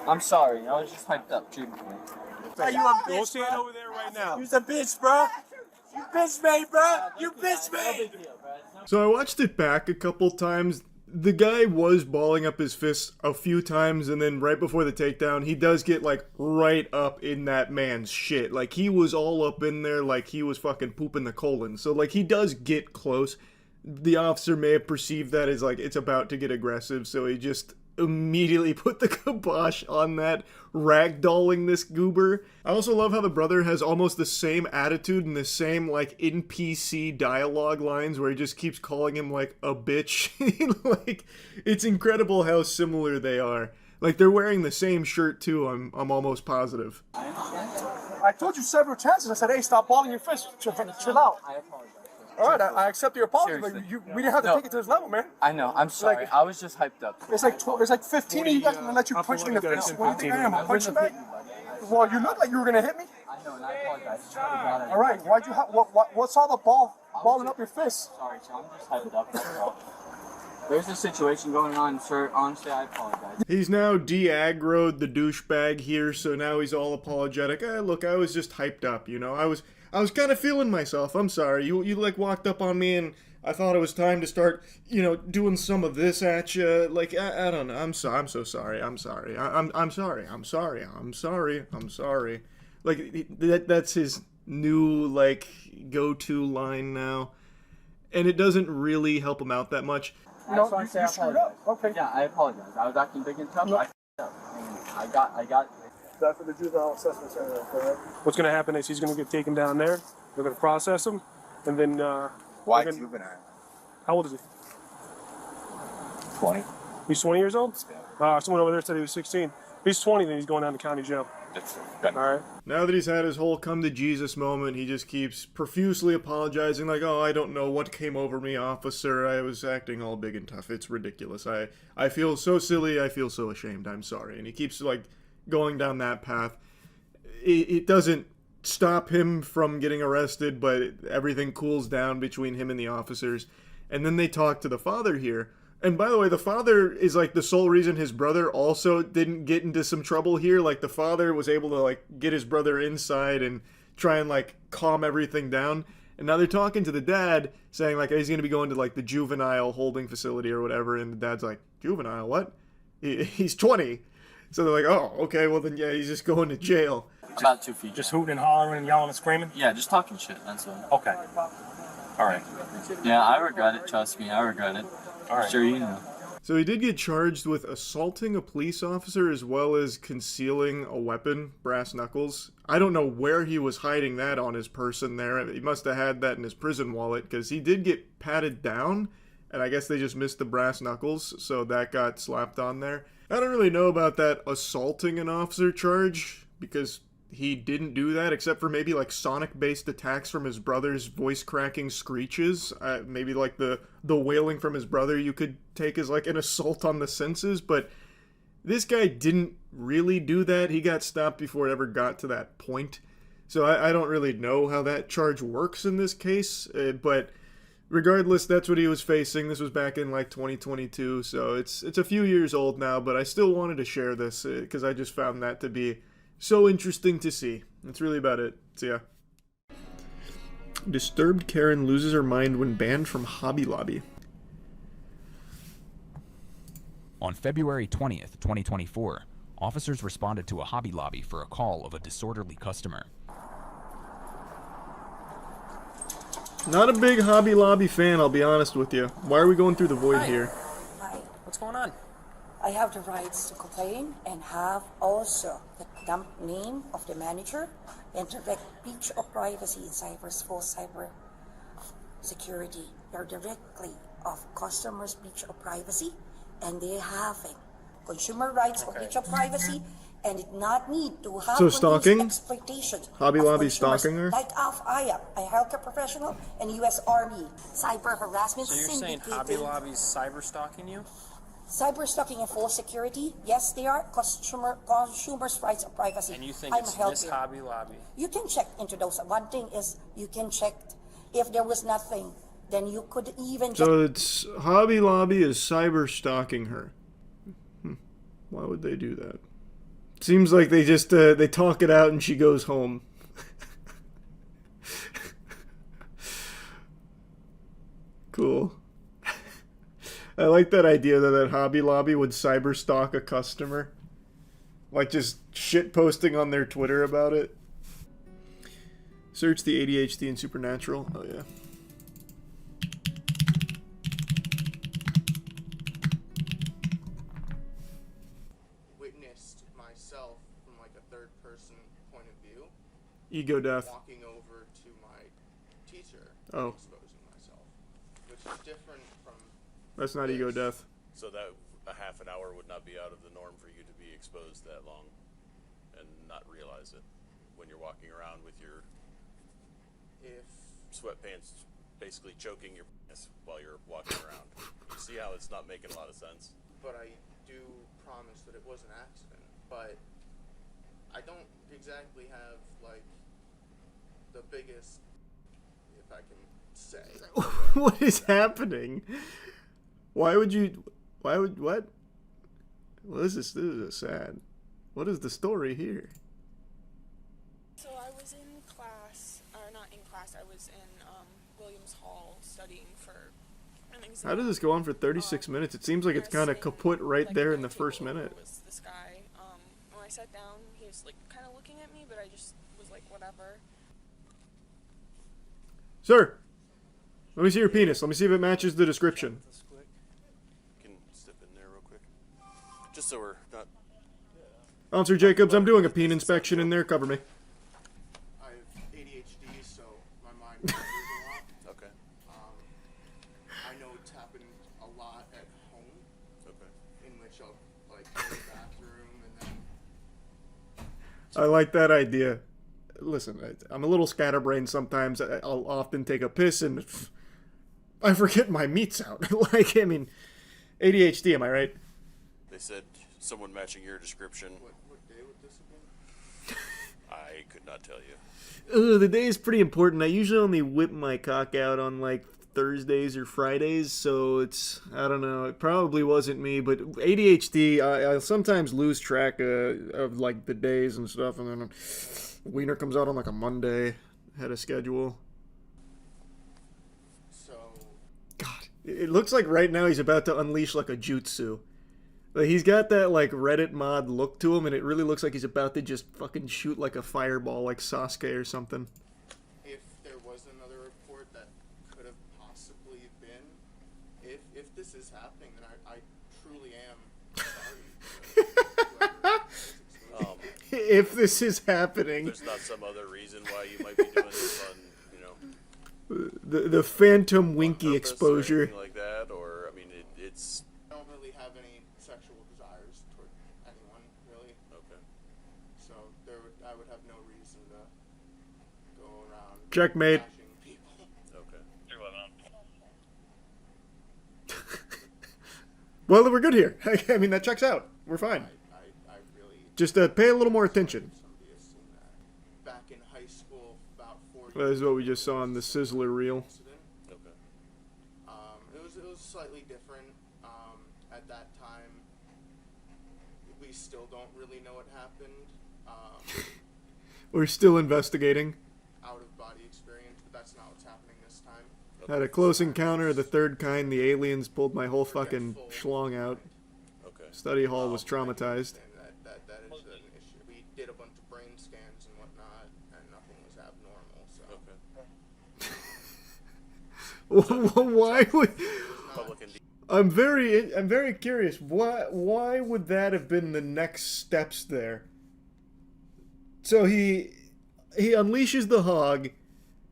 I'm sorry. I was just hyped up. Treat me. Hey, you a bitch, go stand over there right now. You's a bitch, bro. You bitch me, bro. You bitch me. So I watched it back a couple times. The guy was balling up his fists a few times, and then right before the takedown, he does get, like, right up in that man's shit. Like, he was all up in there like he was fucking pooping the colon. So, like, he does get close. The officer may have perceived that as, like, it's about to get aggressive, so he just immediately put the kibosh on that, ragdolling this goober. I also love how the brother has almost the same attitude and the same, like, NPC dialogue lines where he just keeps calling him, like, a bitch. Like, it's incredible how similar they are. Like, they're wearing the same shirt, too, I'm almost positive. I told you several chances. I said, hey, stop balling your fist. Chill out. I apologize. All right, I accept your apology, Seriously. but we didn't have to take it to this level, man. I know. I'm sorry. I was just hyped up. It's like 12, there's like 15 of you guys gonna let you punch me in the face. What do you think I am? I'll punch you back? Well, you look like you were gonna hit me. I know, and I apologize. All right, why'd you what's all the balling up your fist? Sorry, sir. I'm just hyped up. That's all. There's a situation going on, sir. Honestly, I apologize. He's now de-aggroed the douchebag here, so now he's all apologetic. Look, I was just hyped up, you know? I was kind of feeling myself. I'm sorry. You like walked up on me and I thought it was time to start, you know, doing some of this at you. Like, I don't know. I'm so sorry. I'm sorry. I'm sorry. I'm sorry. I'm sorry. I'm sorry. Like, that's his new, like, go-to line now. And it doesn't really help him out that much. No, you screwed up. Okay. Yeah, I apologize. I was acting big and tough. No. I got. That's for the juvenile assessment center, correct? What's going to happen is he's going to get taken down there. They're going to process him, and then. Why juvenile? How old is he? 20. He's 20 years old. Someone over there said he was 16. If he's 20, then he's going down to county jail. That's good. All right. Now that he's had his whole come to Jesus moment, he just keeps profusely apologizing, like, oh, I don't know what came over me, officer. I was acting all big and tough. It's ridiculous. I feel so silly. I feel so ashamed. I'm sorry. And he keeps, like, going down that path. It doesn't stop him from getting arrested, but everything cools down between him and the officers. And then they talk to the father here. And by the way, the father is like the sole reason his brother also didn't get into some trouble here. Like, the father was able to, like, get his brother inside and try and, like, calm everything down. And now they're talking to the dad, saying, like, he's going to be going to, like, the juvenile holding facility or whatever. And the dad's like, juvenile, what? He's 20. So they're like, oh, okay, well then, yeah, he's just going to jail. About 2 feet. Just hooting and hollering and yelling and screaming? Yeah, just talking shit. That's all. Okay. All right. Yeah, I regret it. Trust me, I regret it. All right. Sure, you know. So he did get charged with assaulting a police officer as well as concealing a weapon, brass knuckles. I don't know where he was hiding that on his person there. He must have had that in his prison wallet, because he did get patted down, and I guess they just missed the brass knuckles, so that got slapped on there. I don't really know about that assaulting an officer charge, because he didn't do that, except for maybe, like, Sonic-based attacks from his brother's voice-cracking screeches. Maybe, like, the wailing from his brother you could take as, like, an assault on the senses, but this guy didn't really do that. He got stopped before it ever got to that point. So I don't really know how that charge works in this case, but regardless, that's what he was facing. This was back in, like, 2022, so it's a few years old now, but I still wanted to share this, because I just found that to be so interesting to see. That's really about it. So yeah. Disturbed Karen loses her mind when banned from Hobby Lobby. On February 20th, 2024, officers responded to a Hobby Lobby for a call of a disorderly customer. Not a big Hobby Lobby fan, I'll be honest with you. Why are we going through the void here? Hi. What's going on? I have the rights to complain and have also the dump name of the manager and direct breach of privacy in cyber security. They're directly of customers' breach of privacy, and they having consumer rights of breach of privacy, and it not need to have So stalking? exploitation. Hobby Lobby stalking her? Like I am a healthcare professional and U.S. Army cyber harassment So you're saying Hobby Lobby's cyber stalking you? Cyber stalking and false security, yes, they are consumers' rights of privacy. And you think I'm it's a this healthcare. Hobby Lobby? You can check into those. One thing is you can check if there was nothing, then you could even. So it's Hobby Lobby is cyber stalking her. Why would they do that? Seems like they just, they talk it out and she goes home. Cool. I like that idea that Hobby Lobby would cyber stalk a customer. Like just shit posting on their Twitter about it. Search the ADHD and Supernatural. Oh yeah. Witnessed myself from like a third person point of view. Ego death. Walking over to my teacher. Oh. Exposing myself. Which is different from... That's not ego death. So that a half an hour would not be out of the norm for you to be exposed that long and not realize it when you're walking around with your sweatpants basically choking your penis while you're walking around. You see how it's not making a lot of sense? But I do promise that it was an accident. But I don't exactly have, like, the biggest, if I can say. What is happening? Why would you... Why would... What? Well, this is sad. What is the story here? So I was in class, or not in class, I was in Williams Hall studying for an exam. How does this go on for 36 minutes? It seems like it's kind of kaput right there in the first minute. Was this guy, when I sat down, he was like kind of looking at me, but I just was like, whatever. Sir! Let me see your penis. Let me see if it matches the description. You can step in there real quick. Just so we're not... Officer Jacobs, I'm doing a peen inspection in there. Cover me. I have ADHD, so my mind wanders a lot. Okay. I know it's happened a lot at home. Okay. In which I'll, like, go to the bathroom and then... I like that idea. Listen, I'm a little scatterbrained sometimes. I'll often take a piss and I forget my meat's out. Like, I mean, ADHD, am I right? They said someone matching your description. What day would this have been? I could not tell you. The day is pretty important. I usually only whip my cock out on, like, Thursdays or Fridays, so it's, I don't know, it probably wasn't me, but ADHD, I sometimes lose track of, like, the days and stuff, and then wiener comes out on, like, a Monday, had a schedule. So... God, it looks like right now he's about to unleash, like, a jutsu. Like, he's got that, like, Reddit mod look to him, and it really looks like he's about to just fucking shoot, like, a fireball, like Sasuke or something. If there was another report that could have possibly been, if this is happening, then I truly am sorry. If this is happening. There's not some other reason why you might be doing this on, you know... The phantom winky exposure. Or anything like that, or, I mean, it's... I don't really have any sexual desires toward anyone, really. Okay. So I would have no reason to go around... Checkmate. bashing people. Okay. Well, we're good here. I mean, that checks out. We're fine. I really... Just pay a little more attention. Somebody has seen that. Back in high school, about 4 years Well, this is what we just saw on the Sizzler reel. Okay. It was slightly different. At that time, we still don't really know what happened. We're still investigating. Out of body experience, but that's not what's happening this time. Had a close encounter of the third kind. The aliens pulled my whole fucking schlong out. Okay. Study hall was traumatized. And that is an issue. We did a bunch of brain scans and whatnot, and nothing was abnormal. So. Okay. Why would? Public and I'm very curious. Why would that have been the next steps there? So he unleashes the hog,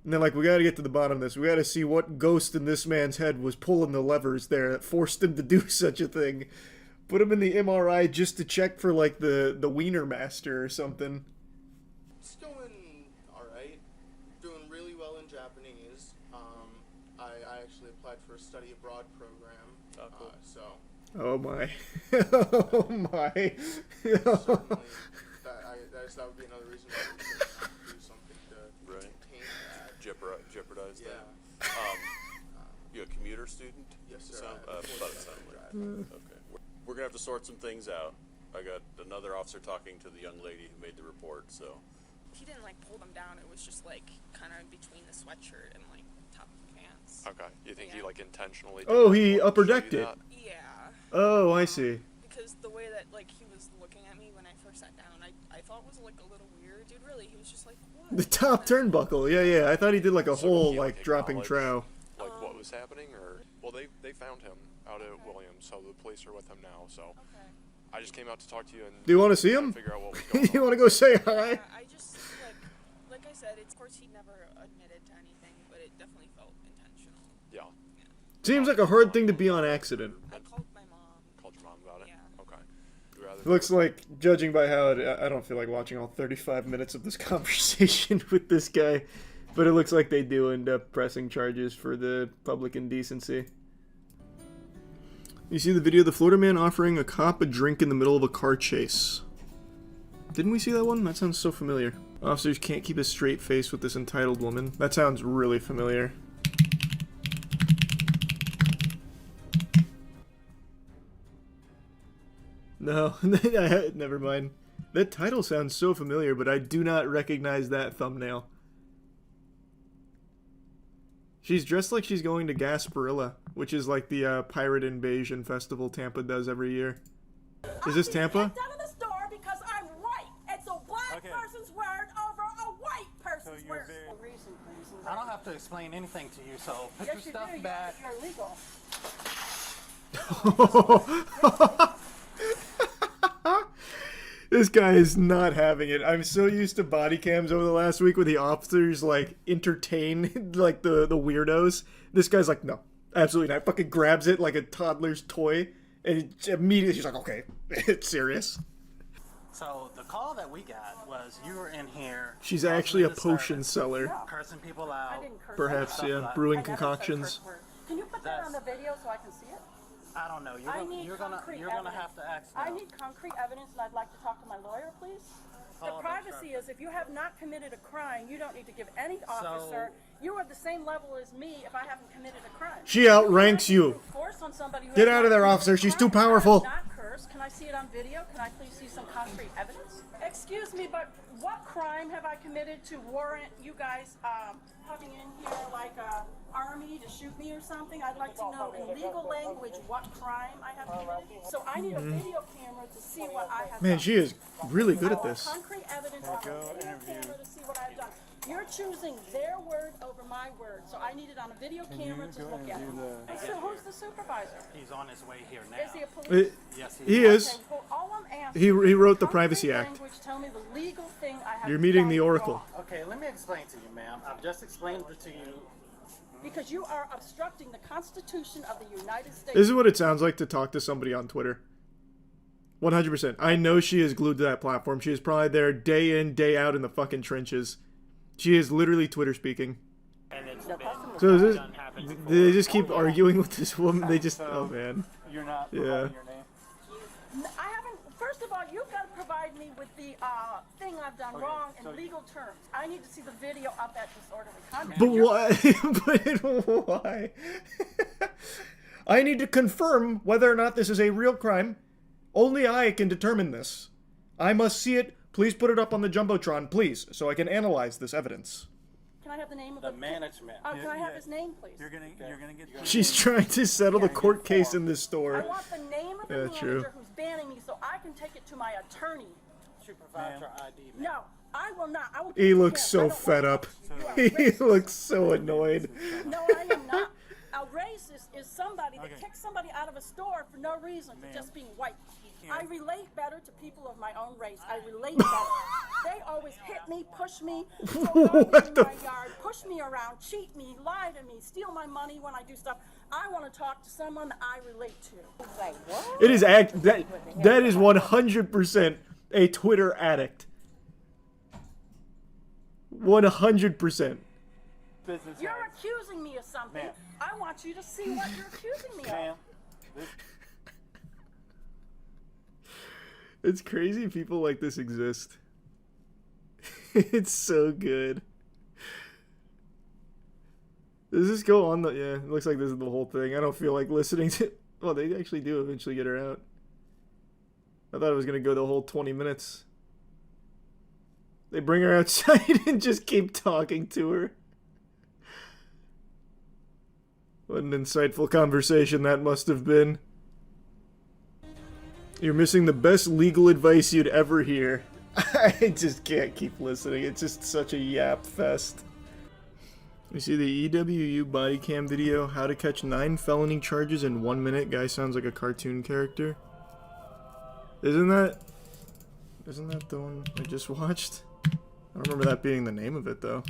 and then, like, we gotta get to the bottom of this. We gotta see what ghost in this man's head was pulling the levers there that forced him to do such a thing. Put him in the MRI just to check for, like, the Wiener Master or something. It's going alright. Doing really well in Japanese. I actually applied for a study abroad program. Oh, cool. So. Oh my. Oh my. Certainly, that would be another reason why we should do something to contain that. Jeopardize that. You a commuter student? Yes, sir. Thought it sounded like. Okay. We're gonna have to sort some things out. I got another officer talking to the young lady who made the report, so. He didn't like pull them down. It was just like kind of between the sweatshirt and like top of the pants. Okay. You think he like intentionally? Oh, he upper decked it. Yeah. Oh, I see. Because the way that like he was looking at me when I first sat down, I thought was like a little weird. Dude, really, he was just like, what? The top turnbuckle. Yeah, yeah. I thought he did like a whole like dropping trow. Like what was happening, or well, they found him out at Williams, so the police are with him now. So I just came out to talk to you and. Do you want to see him? Figure out what was going You want to go say hi? Yeah, I just like I said, it's, of course he never admitted to anything, but it definitely felt intentional. Yeah. Seems like a hard thing to be on accident. I called my mom. Called your mom about it? Yeah. Okay. Looks like, judging by how I don't feel like watching all 35 minutes of this conversation with this guy, but it looks like they do end up pressing charges for the public indecency. You see the video of the Florida man offering a cop a drink in the middle of a car chase. Didn't we see that one? That sounds so familiar. Officers can't keep a straight face with this entitled woman. That sounds really familiar. No, never mind. That title sounds so familiar, but I do not recognize that thumbnail. She's dressed like she's going to Gasparilla, which is like the pirate invasion festival Tampa does every year. Is this Tampa? Out of the store because I'm white. It's a black person's word over a white person's word. I don't have to explain anything to you, so put your stuff back. You're illegal. This guy is not having it. I'm so used to body cams over the last week where the officers like entertain like the weirdos. This guy's like, no, absolutely not. Fucking grabs it like a toddler's toy, and immediately she's like, okay, it's serious. So the call that we got was you were in here. She's actually a potion seller. Cursing people out. Perhaps, yeah, brewing concoctions. Can you put that on the video so I can see it? I don't know. You're gonna have to ask. I need concrete evidence, and I'd like to talk to my lawyer, please. The privacy is, if you have not committed a crime, you don't need to give any officer. You are the same level as me if I haven't committed a crime. She outranks you. Get out of there, officer. She's too powerful. Not curse. Can I see it on video? Can I please see some concrete evidence? Excuse me, but what crime have I committed to warrant you guys coming in here like a army to shoot me or something? I'd like to know in legal language what crime I have committed. So I need a video camera to see what I have done. Man, she is really good at this. Concrete evidence on a video camera to see what I've done. You're choosing their word over my word, so I need it on a video camera to look at it. So who's the supervisor? He's on his way here now. Is he a police? Yes, he is. Okay, well, all I'm asking He wrote the Privacy Act. language, tell me the legal thing I have You're meeting done the Oracle. wrong. Okay, let me explain to you, ma'am. I've just explained it to you. Because you are obstructing the Constitution of the United States. This is what it sounds like to talk to somebody on Twitter. 100%. I know she is glued to that platform. She is probably there day in, day out in the fucking trenches. She is literally Twitter speaking. So is this, they just keep arguing with this woman? They just, oh man. You're not Yeah. I haven't, first of all, you've got to provide me with the thing I've done wrong in legal terms. I need to see the video of that disorderly conduct. But why? But why? I need to confirm whether or not this is a real crime. Only I can determine this. I must see it. Please put it up on the Jumbotron, please, so I can analyze this evidence. Can I have the name of the management? Can I have his name, please? You're gonna get. She's trying to settle the court case in this store. I want the name of the manager who's banning me so I can take it to my attorney. Should provide your ID. No, I will not. I will He looks so fed up. He looks so annoyed. No, I am not. A racist is somebody that kicks somebody out of a store for no reason, for just being white. I relate better to people of my own race. I relate better. They always hit me, push me, throw in my yard, push me around, cheat me, lie to me, steal my money when I do stuff. I want to talk to someone that I relate to. Like, what? It is that is 100% a Twitter addict. 100%. You're accusing me of something. I want you to see what you're accusing me of. It's crazy people like this exist. It's so good. Does this go on the... Yeah, it looks like this is the whole thing. I don't feel like listening to... Well, they actually do eventually get her out. I thought it was gonna go the whole 20 minutes. They bring her outside and just keep talking to her. What an insightful conversation that must have been. You're missing the best legal advice you'd ever hear. I just can't keep listening. It's just such a yap fest. You see the EWU bodycam video, how to catch 9 felony charges in 1 minute? Guy sounds like a cartoon character. Isn't that the one I just watched? I don't remember that being the name of it though.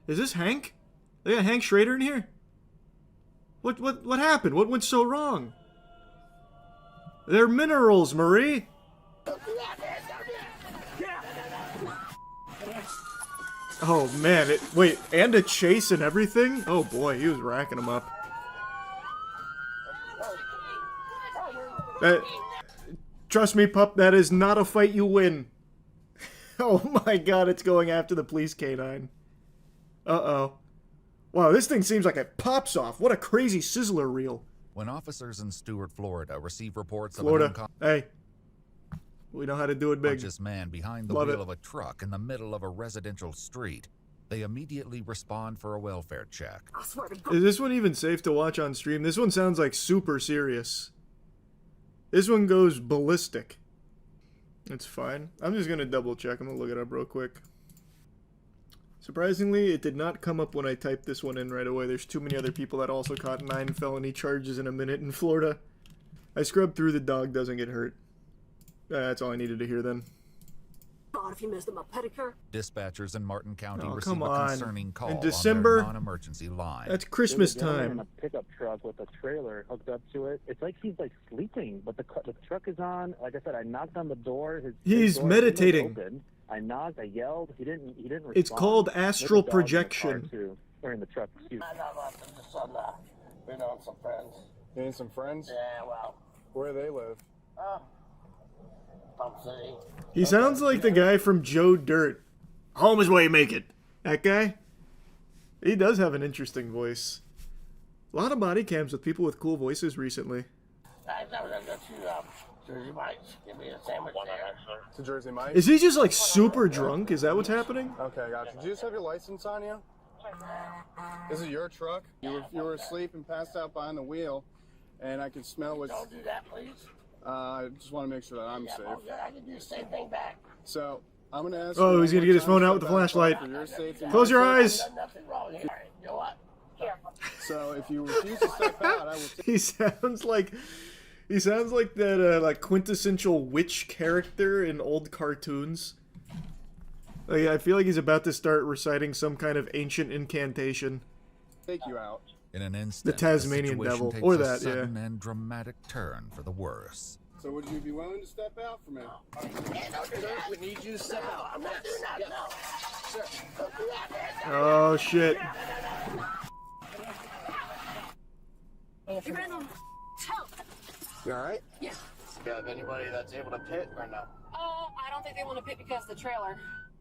Is this Hank? They got Hank Schrader in here? What happened? What went so wrong? They're minerals, Marie. Oh man, wait, and a chase and everything? Oh boy, he was racking them up. Trust me, pup, that is not a fight you win. Oh my god, it's going after the police canine. Uh-oh. Wow, this thing seems like it pops off. What a crazy sizzler reel. When officers in Stuart, Florida receive reports of Florida, an hey. We know how to do it big. unconscious man behind the Love wheel it. of a truck in the middle of a residential street, they immediately respond for a welfare check. Is this one even safe to watch on stream? This one sounds like super serious. This one goes ballistic. It's fine. I'm just gonna double check. I'm gonna look it up real quick. Surprisingly, it did not come up when I typed this one in right away. There's too many other people that also caught 9 felony charges in a minute in Florida. I scrubbed through the dog doesn't get hurt. That's all I needed to hear then. God, if you missed them a pedicure. Dispatchers in Martin County Oh, receive come a on. concerning call In on December? their non-emergency line. That's Christmas There's a gentleman time. in a pickup truck with a trailer hooked up to it. It's like he's like sleeping, but the truck is on. Like I said, I knocked on the door. He's door meditating. opened. I knocked. I yelled. He didn't respond. It's called There's a astral dog in the car, projection. too. Or in the truck. Excuse me. We know some friends. You need some friends? Yeah, well. Where do they live? Pump City. He sounds like the guy from Joe Dirt. Home is where you make it. That guy? He does have an interesting voice. A lot of body cams with people with cool voices recently. I've never done go to Jersey Mike's. Give me a sandwich there. To Jersey Mike? Is he just like super drunk? Is that what's happening? Okay, gotcha. Do you just have your license on you? This is your truck? You were asleep and passed out behind the wheel, and I could smell what... Don't do that, please. I just want to make sure that I'm safe. Well, yeah, I can do the same thing back. So, I'm going to ask Oh, you he's one gonna more get his time phone to out with the step back flashlight. for your safety and Close your my eyes. safety. Nothing wrong here. You know what? Here. So, if you refuse to step out, I will... He sounds like that like quintessential witch character in old cartoons. Like, I feel like he's about to start reciting some kind of ancient incantation. take you out. In an instant, The Tasmanian situation devil, takes or a that, sudden and dramatic turn for the worse. So would you be willing to step out for me? Sir, we need you to step out. I'm not doing that, no. Sir, don't do that, man. Oh shit. You're in on help. You alright? Yeah. Do you have anybody that's able to pit or no? I don't think they want to pit because of the trailer.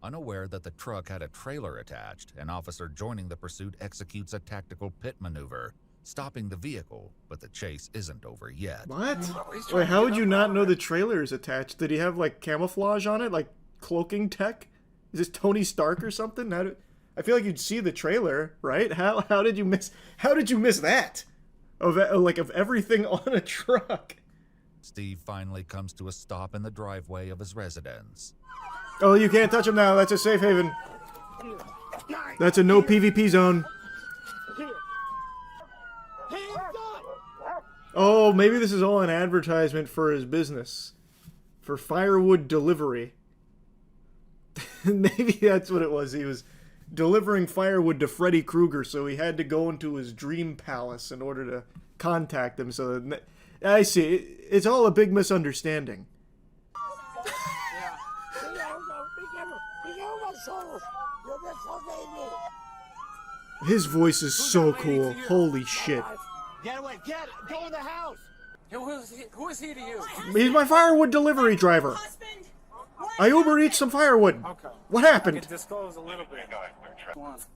Unaware that the truck had a trailer attached, an officer joining the pursuit executes a tactical pit maneuver, stopping the vehicle, but the chase isn't over yet. What? Wait, how would you not know the trailer is attached? Did he have like camouflage on it, like cloaking tech? Is this Tony Stark or something? I feel like you'd see the trailer, right? How did you miss that? Of everything on a truck. Steve finally comes to a stop in the driveway of his residence. Oh, you can't touch him now. That's a safe haven. That's a no PvP zone. Oh, maybe this is all an advertisement for his business. For firewood delivery. Maybe that's what it was. He was delivering firewood to Freddy Krueger, so he had to go into his dream palace in order to contact him. So that, I see. It's all a big misunderstanding. His voice is so cool. Holy shit. Get away, go in the house. Who is he to you? He's my firewood delivery driver. Husband, what I Uber Eats some firewood. Okay. What I happened? can disclose a little bit.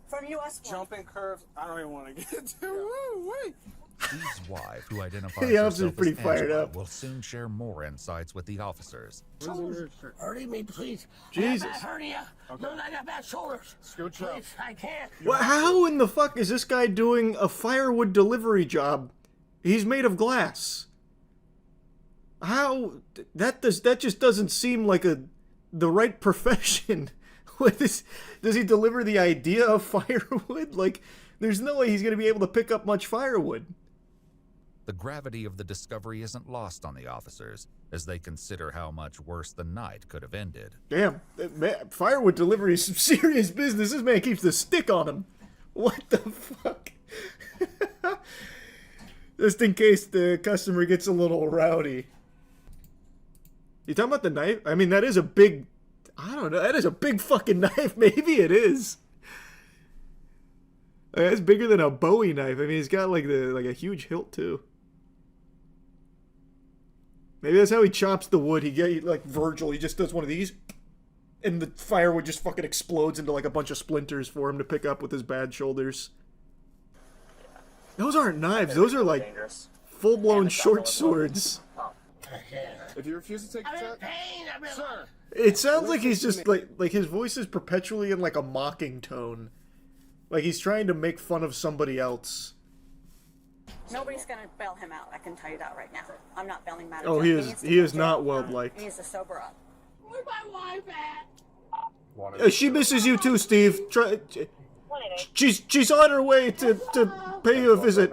From US Jumping curves. I don't even want to get to. Woo, wait. Steve's wife, who identifies The officer's herself pretty as fired Angela, up. will soon share more insights with the officers. Hurting me, please. Jesus. I got bad hernia. Look, I got bad shoulders. Scooch up. Please, I can't. Well, how in the fuck is this guy doing a firewood delivery job? He's made of glass. How that just doesn't seem like the right profession. What is, does he deliver the idea of firewood? Like, there's no way he's going to be able to pick up much firewood. The gravity of the discovery isn't lost on the officers as they consider how much worse the night could have ended. Damn, man, firewood delivery is some serious business. This man keeps the stick on him. What the fuck? Just in case the customer gets a little rowdy. You talking about the knife? I mean, that is a big... I don't know. That is a big fucking knife. Maybe it is. It's bigger than a Bowie knife. I mean, it's got like a huge hilt too. Maybe that's how he chops the wood. He like Virgil. He just does one of these, and the firewood just fucking explodes into like a bunch of splinters for him to pick up with his bad shoulders. Those aren't knives. Those are like full-blown short swords. If you refuse to take the check, sir. It sounds like he's just like his voice is perpetually in like a mocking tone. Like he's trying to make fun of somebody else. Nobody's gonna bail him out. I can tell you that right now. I'm not bailing him out. Oh, he is not well liked. He needs to sober up. Where's my wife at? She misses you too, Steve. She's on her way to pay you a visit.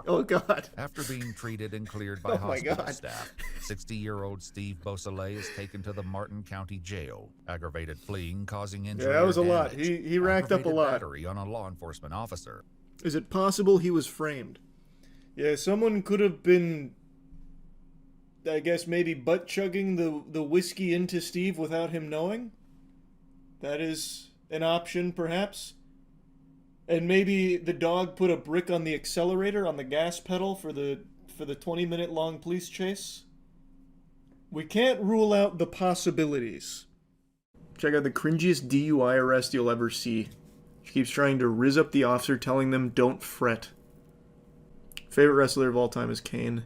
Oh God! After being treated and cleared by hospital staff, 60-year-old Steve Beausoleil is taken to the Martin County Jail. Aggravated fleeing causing injury. Yeah, that was a or lot. damage. He racked up a Aggravated lot. Battery on a law enforcement officer. Is it possible he was framed? Yeah, someone could have been, I guess, maybe butt chugging the whiskey into Steve without him knowing. That is an option, perhaps. And maybe the dog put a brick on the accelerator on the gas pedal for the 20-minute long police chase. We can't rule out the possibilities. Check out the cringiest DUI arrest you'll ever see. She keeps trying to rizz up the officer, telling them don't fret. Favorite wrestler of all time is Kane.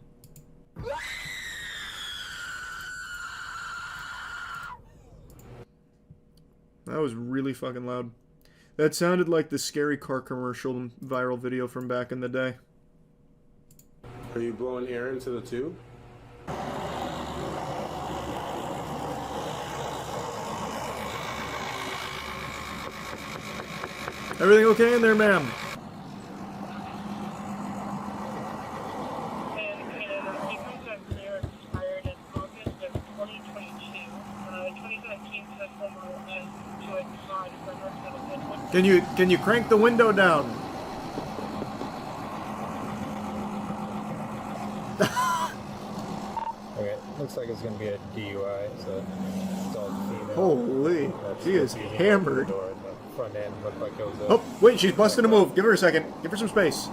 That was really fucking loud. That sounded like the scary car commercial viral video from back in the day. Are you blowing air into the tube? Everything okay in there, ma'am? Can you crank the window down? Okay, looks like it's gonna be a DUI. It's a adult female. Holy, she is hammered. The front end looked like it was a... Oh, wait, she's busting a move. Give her a second. Give her some space.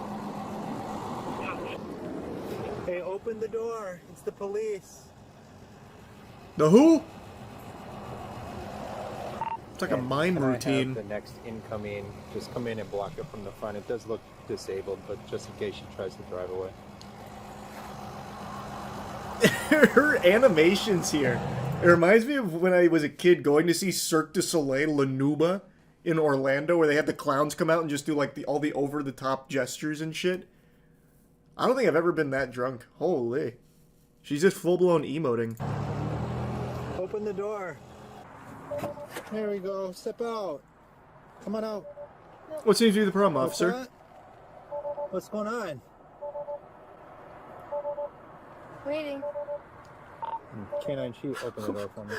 Hey, open the door. It's the police. The who? It's like a mime Can I routine. have the next incoming, just come in and block it from the front. It does look disabled, but just in case she tries to drive away. Her animations here. It reminds me of when I was a kid going to see Cirque du Soleil La Nuba in Orlando, where they had the clowns come out and just do like all the over-the-top gestures and shit. I don't think I've ever been that drunk. Holy. She's just full-blown emoting. Open the door. There we go. Step out. Come on out. What seems to be the problem, What's officer? that? What's going on? Waiting. Canine Chief, open the door for me.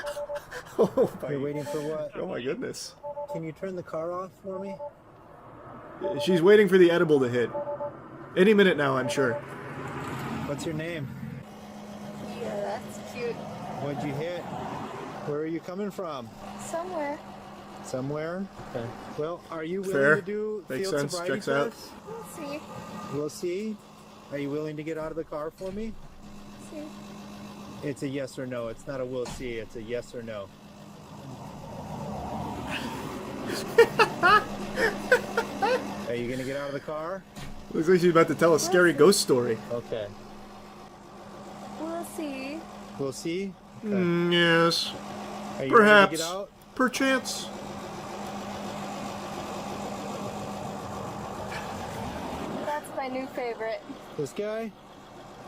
Oh, You're waiting for what? Oh my goodness. Can you turn the car off for me? She's waiting for the edible to hit. Any minute now, I'm sure. What's your name? Yeah, that's cute. What'd you hit? Where are you coming from? Somewhere. Somewhere? Okay. Well, are you willing Fair. to do Makes field sense. sobriety Checks out. tests? We'll see. We'll see. Are you willing to get out of the car for me? See. It's a yes or no. It's not a we'll see. It's a yes or no. Are you gonna get out of the car? Looks like she's about to tell a scary ghost story. Okay. We'll see. We'll see? Okay. Yes. Are you ready to Perhaps. get out? Perchance. That's my new favorite. This guy?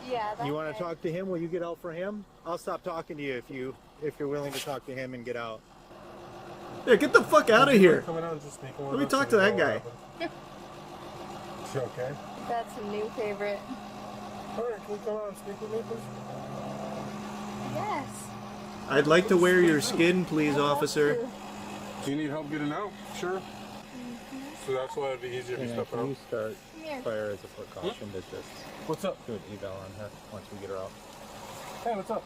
Yeah, that You want guy. to talk to him? Will you get out for him? I'll stop talking to you if you're willing to talk to him and get out. Yeah, get the fuck out of here. Coming out and just speaking with Let me us talk and to that know guy. what happened. She okay? That's a new favorite. Alright, can you come out and speak with me, please? Yes. I'd like to wear your skin, please, officer. Do you need help getting out? Sure. So that's why it'd be easier if you step Can out. you start Come here. fire as a precaution to just What's up? do an eval on her once we get her out? Hey, what's up?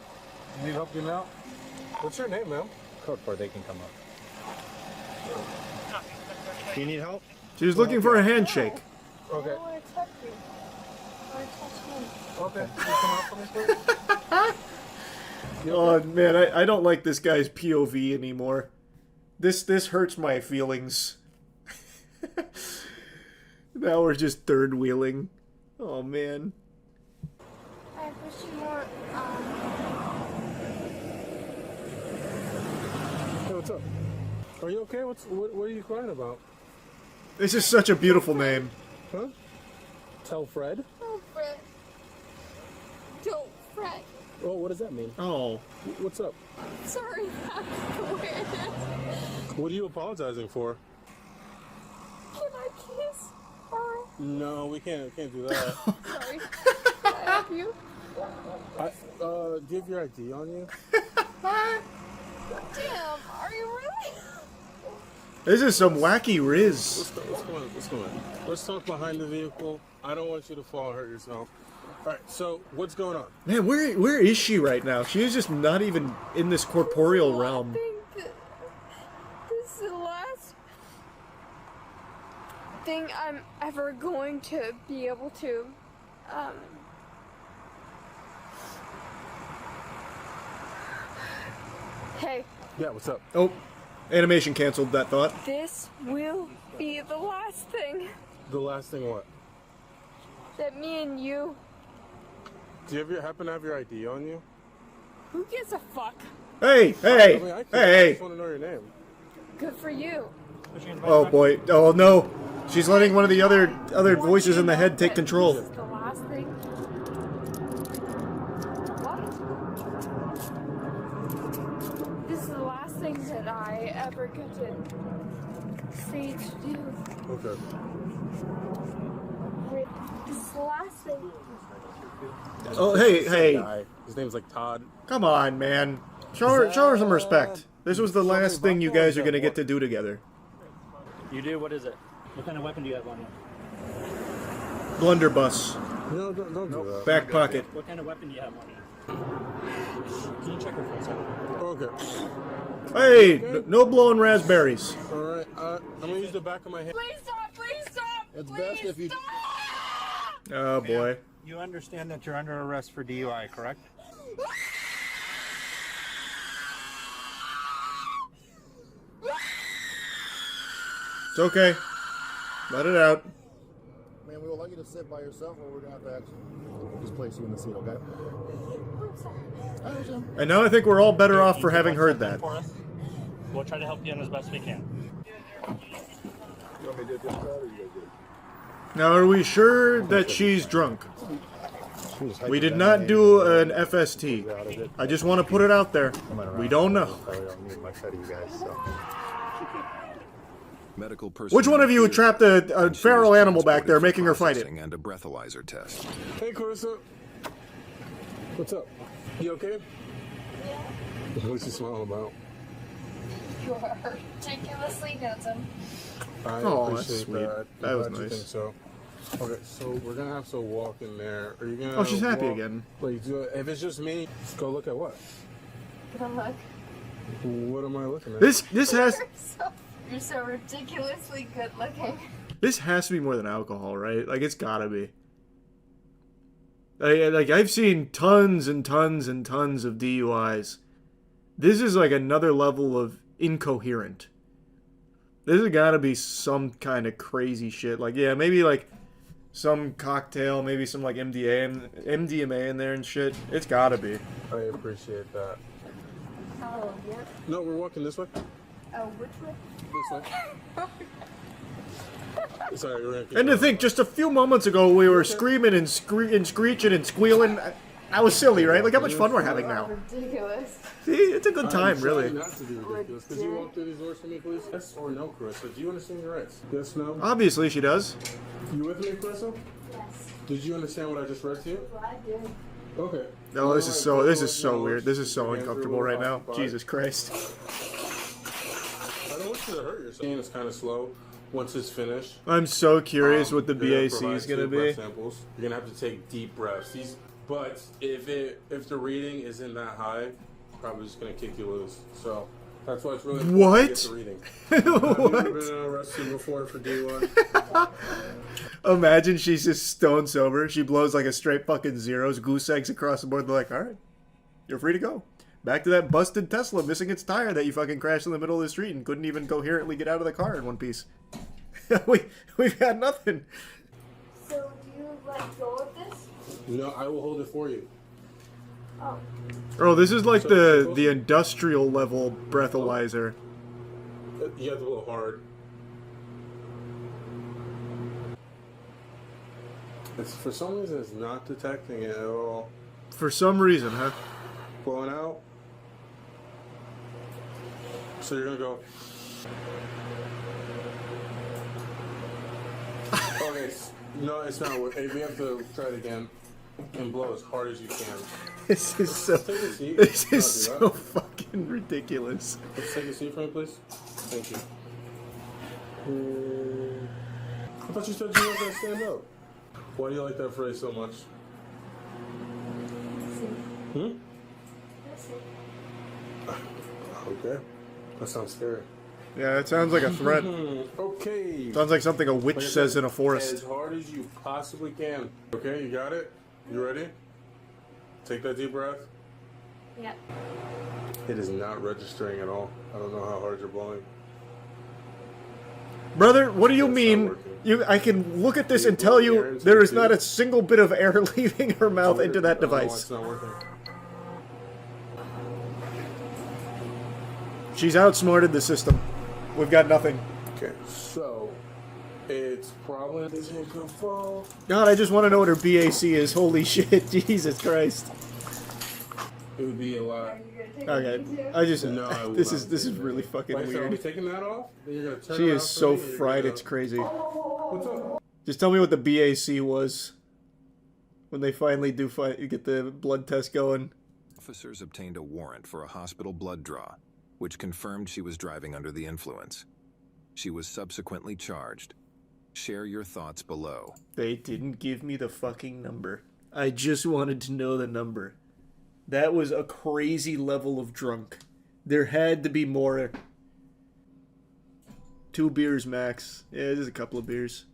You need help getting out? What's your name, ma'am? Code 4, they can come up. Do you need help? She was looking for a handshake. Okay. I want to touch you. I want to touch him. Okay. Can you come out for me, please? Oh man, I don't like this guy's POV anymore. This hurts my feelings. Now we're just third wheeling. Oh man. I wish you more, Hey, what's up? Are you okay? What are you crying about? This is such a beautiful name. Huh? Tell Fred? Oh, Fred. Don't fret. Oh, what does that mean? Oh. What's up? Sorry, that's the way it is. What are you apologizing for? Can I kiss? Or, No, we can't do that. sorry. Can I help you? Do you have your ID on you? Damn, are you really? This is some wacky Riz. Let's go in. Let's talk behind the vehicle. I don't want you to fall and hurt yourself. Alright, so what's going on? Man, where is she right now? She is just not even in this corporeal realm. I think that this is the last thing I'm ever going to be able to, Hey, Yeah, what's up? Oh, animation canceled that thought. this will be the last thing The last thing what? that me and you, Do you happen to have your ID on you? who gives a fuck? Hey, I hey, mean, I hey. just want to know your name. Good for you. Oh boy. Oh no. She's letting one of the other voices in the head take control. This is the last thing. What? This is the last thing that I ever get to say to do. Okay. This is the last thing. Oh, hey. Guy. His name's like Todd. Come on, man. Show her some respect. This was the last thing you guys are gonna get to do together. You do? What is it? What kind of weapon do you have on you? Blunderbuss. No, don't do that. Back pocket. What kind of weapon do you have on you? Can you check her for a second? Okay. Hey, no blowing raspberries. Alright, I'm gonna use the back of my hand. Please stop! Please stop! It's best if you... Oh boy. You understand that you're under arrest for DUI, correct? It's okay. Let it out. Man, we would like you to sit by yourself or we're going to have to actually just place you in the seat, okay? And now I think we're all better off for having heard that. For us. We'll try to help you in as best we can. You want me to do it this side or you guys do it? Now, are we sure that she's drunk? We did not do an FST. I just want to put it out there. We don't know. Medical Which one of you trapped a feral animal back there, making her fight it? And a breathalyzer test. Hey, Carissa. What's up? You okay? What's you smiling about? You are ridiculously handsome. I Oh, that's appreciate sweet. that. That was Glad you nice. think so. Okay, so we're gonna have to walk in there. Are you gonna? Oh, she's happy walk- again. Wait, if it's just me, just go look at what? Good luck. What am I looking at? This has You're so ridiculously good looking. this has to be more than alcohol, right? Like it's gotta be. Like I've seen tons and tons and tons of DUIs. This is like another level of incoherent. This has got to be some kind of crazy shit. Like, yeah, maybe like some cocktail, maybe some like MDMA in there and shit. It's got to be. I appreciate that. Oh, yep. No, we're walking this way. Oh, which way? This way. Sorry, we're And to think, just a few moments ago, we were screaming and screeching and squealing. I was silly, right? Look how much fun we're having now. Ridiculous. See, it's a good time, really. Not to be ridiculous. Could you walk through these doors for me, please? Yes or no, Carissa? Do you understand your rights? Yes, no? Obviously, she does. You with me, Carissa? Yes. Did you understand what I just read to you? Well, I did. Okay. No, this is so weird. This is so uncomfortable right now. Jesus Christ. I don't want you to hurt yourself. It's kind of slow. Once it's finished, I'm so curious what the they're BAC is provide gonna 2 be. breath samples. You're gonna have to take deep breaths. But if the reading isn't that high, probably just gonna kick you loose. So that's why it's really important to get the reading. Have you ever been arrested before for DUI? Imagine she's just stone sober. She blows like a straight fucking zeros, goose eggs across the board. They're like, all right, you're free to go. Back to that busted Tesla missing its tire that you fucking crashed in the middle of the street and couldn't even coherently get out of the car in one piece. We've got nothing. So, do you let go of this? No, I will hold it for you. Oh. Oh, this is like the industrial level breathalyzer. You have to blow hard. For some reason, it's not detecting it at all. For some reason, huh? Blowing out. So you're gonna go. Okay, no, it's not working. We have to try it again and blow as hard as you can. This is so. Take a seat. This is so fucking ridiculous. Let's take a seat for me, please. Thank you. I thought you said you wanted to stand up. Why do you like that phrase so much? Hmm? Okay. That sounds scary. Yeah, it sounds like a threat. Okay. Sounds like something a witch Like I says said, in a forest. As hard as you possibly can. Okay, you got it? You ready? Take that deep breath. Yep. It is not registering at all. I don't know how hard you're blowing. Brother, what do you mean? I can look at this and tell you there is not a single bit of air leaving her mouth into that device. It's not working. She's outsmarted the system. We've got nothing. Okay, so it's probably this could fall. God, I just want to know what her BAC is. Holy shit, Jesus Christ. It would be a lot. Okay, I just No, I will this not is take really that. fucking Like, so I'll be weird. taking that off. Then you're gonna turn She around is for so me, and you're fried, gonna- it's crazy. What's up? Just tell me what the BAC was when they finally do get the blood test going. Officers obtained a warrant for a hospital blood draw, which confirmed she was driving under the influence. She was subsequently charged. Share your thoughts below. They didn't give me the fucking number. I just wanted to know the number. That was a crazy level of drunk. There had to be more. 2 beers max. Yeah, just a couple of beers.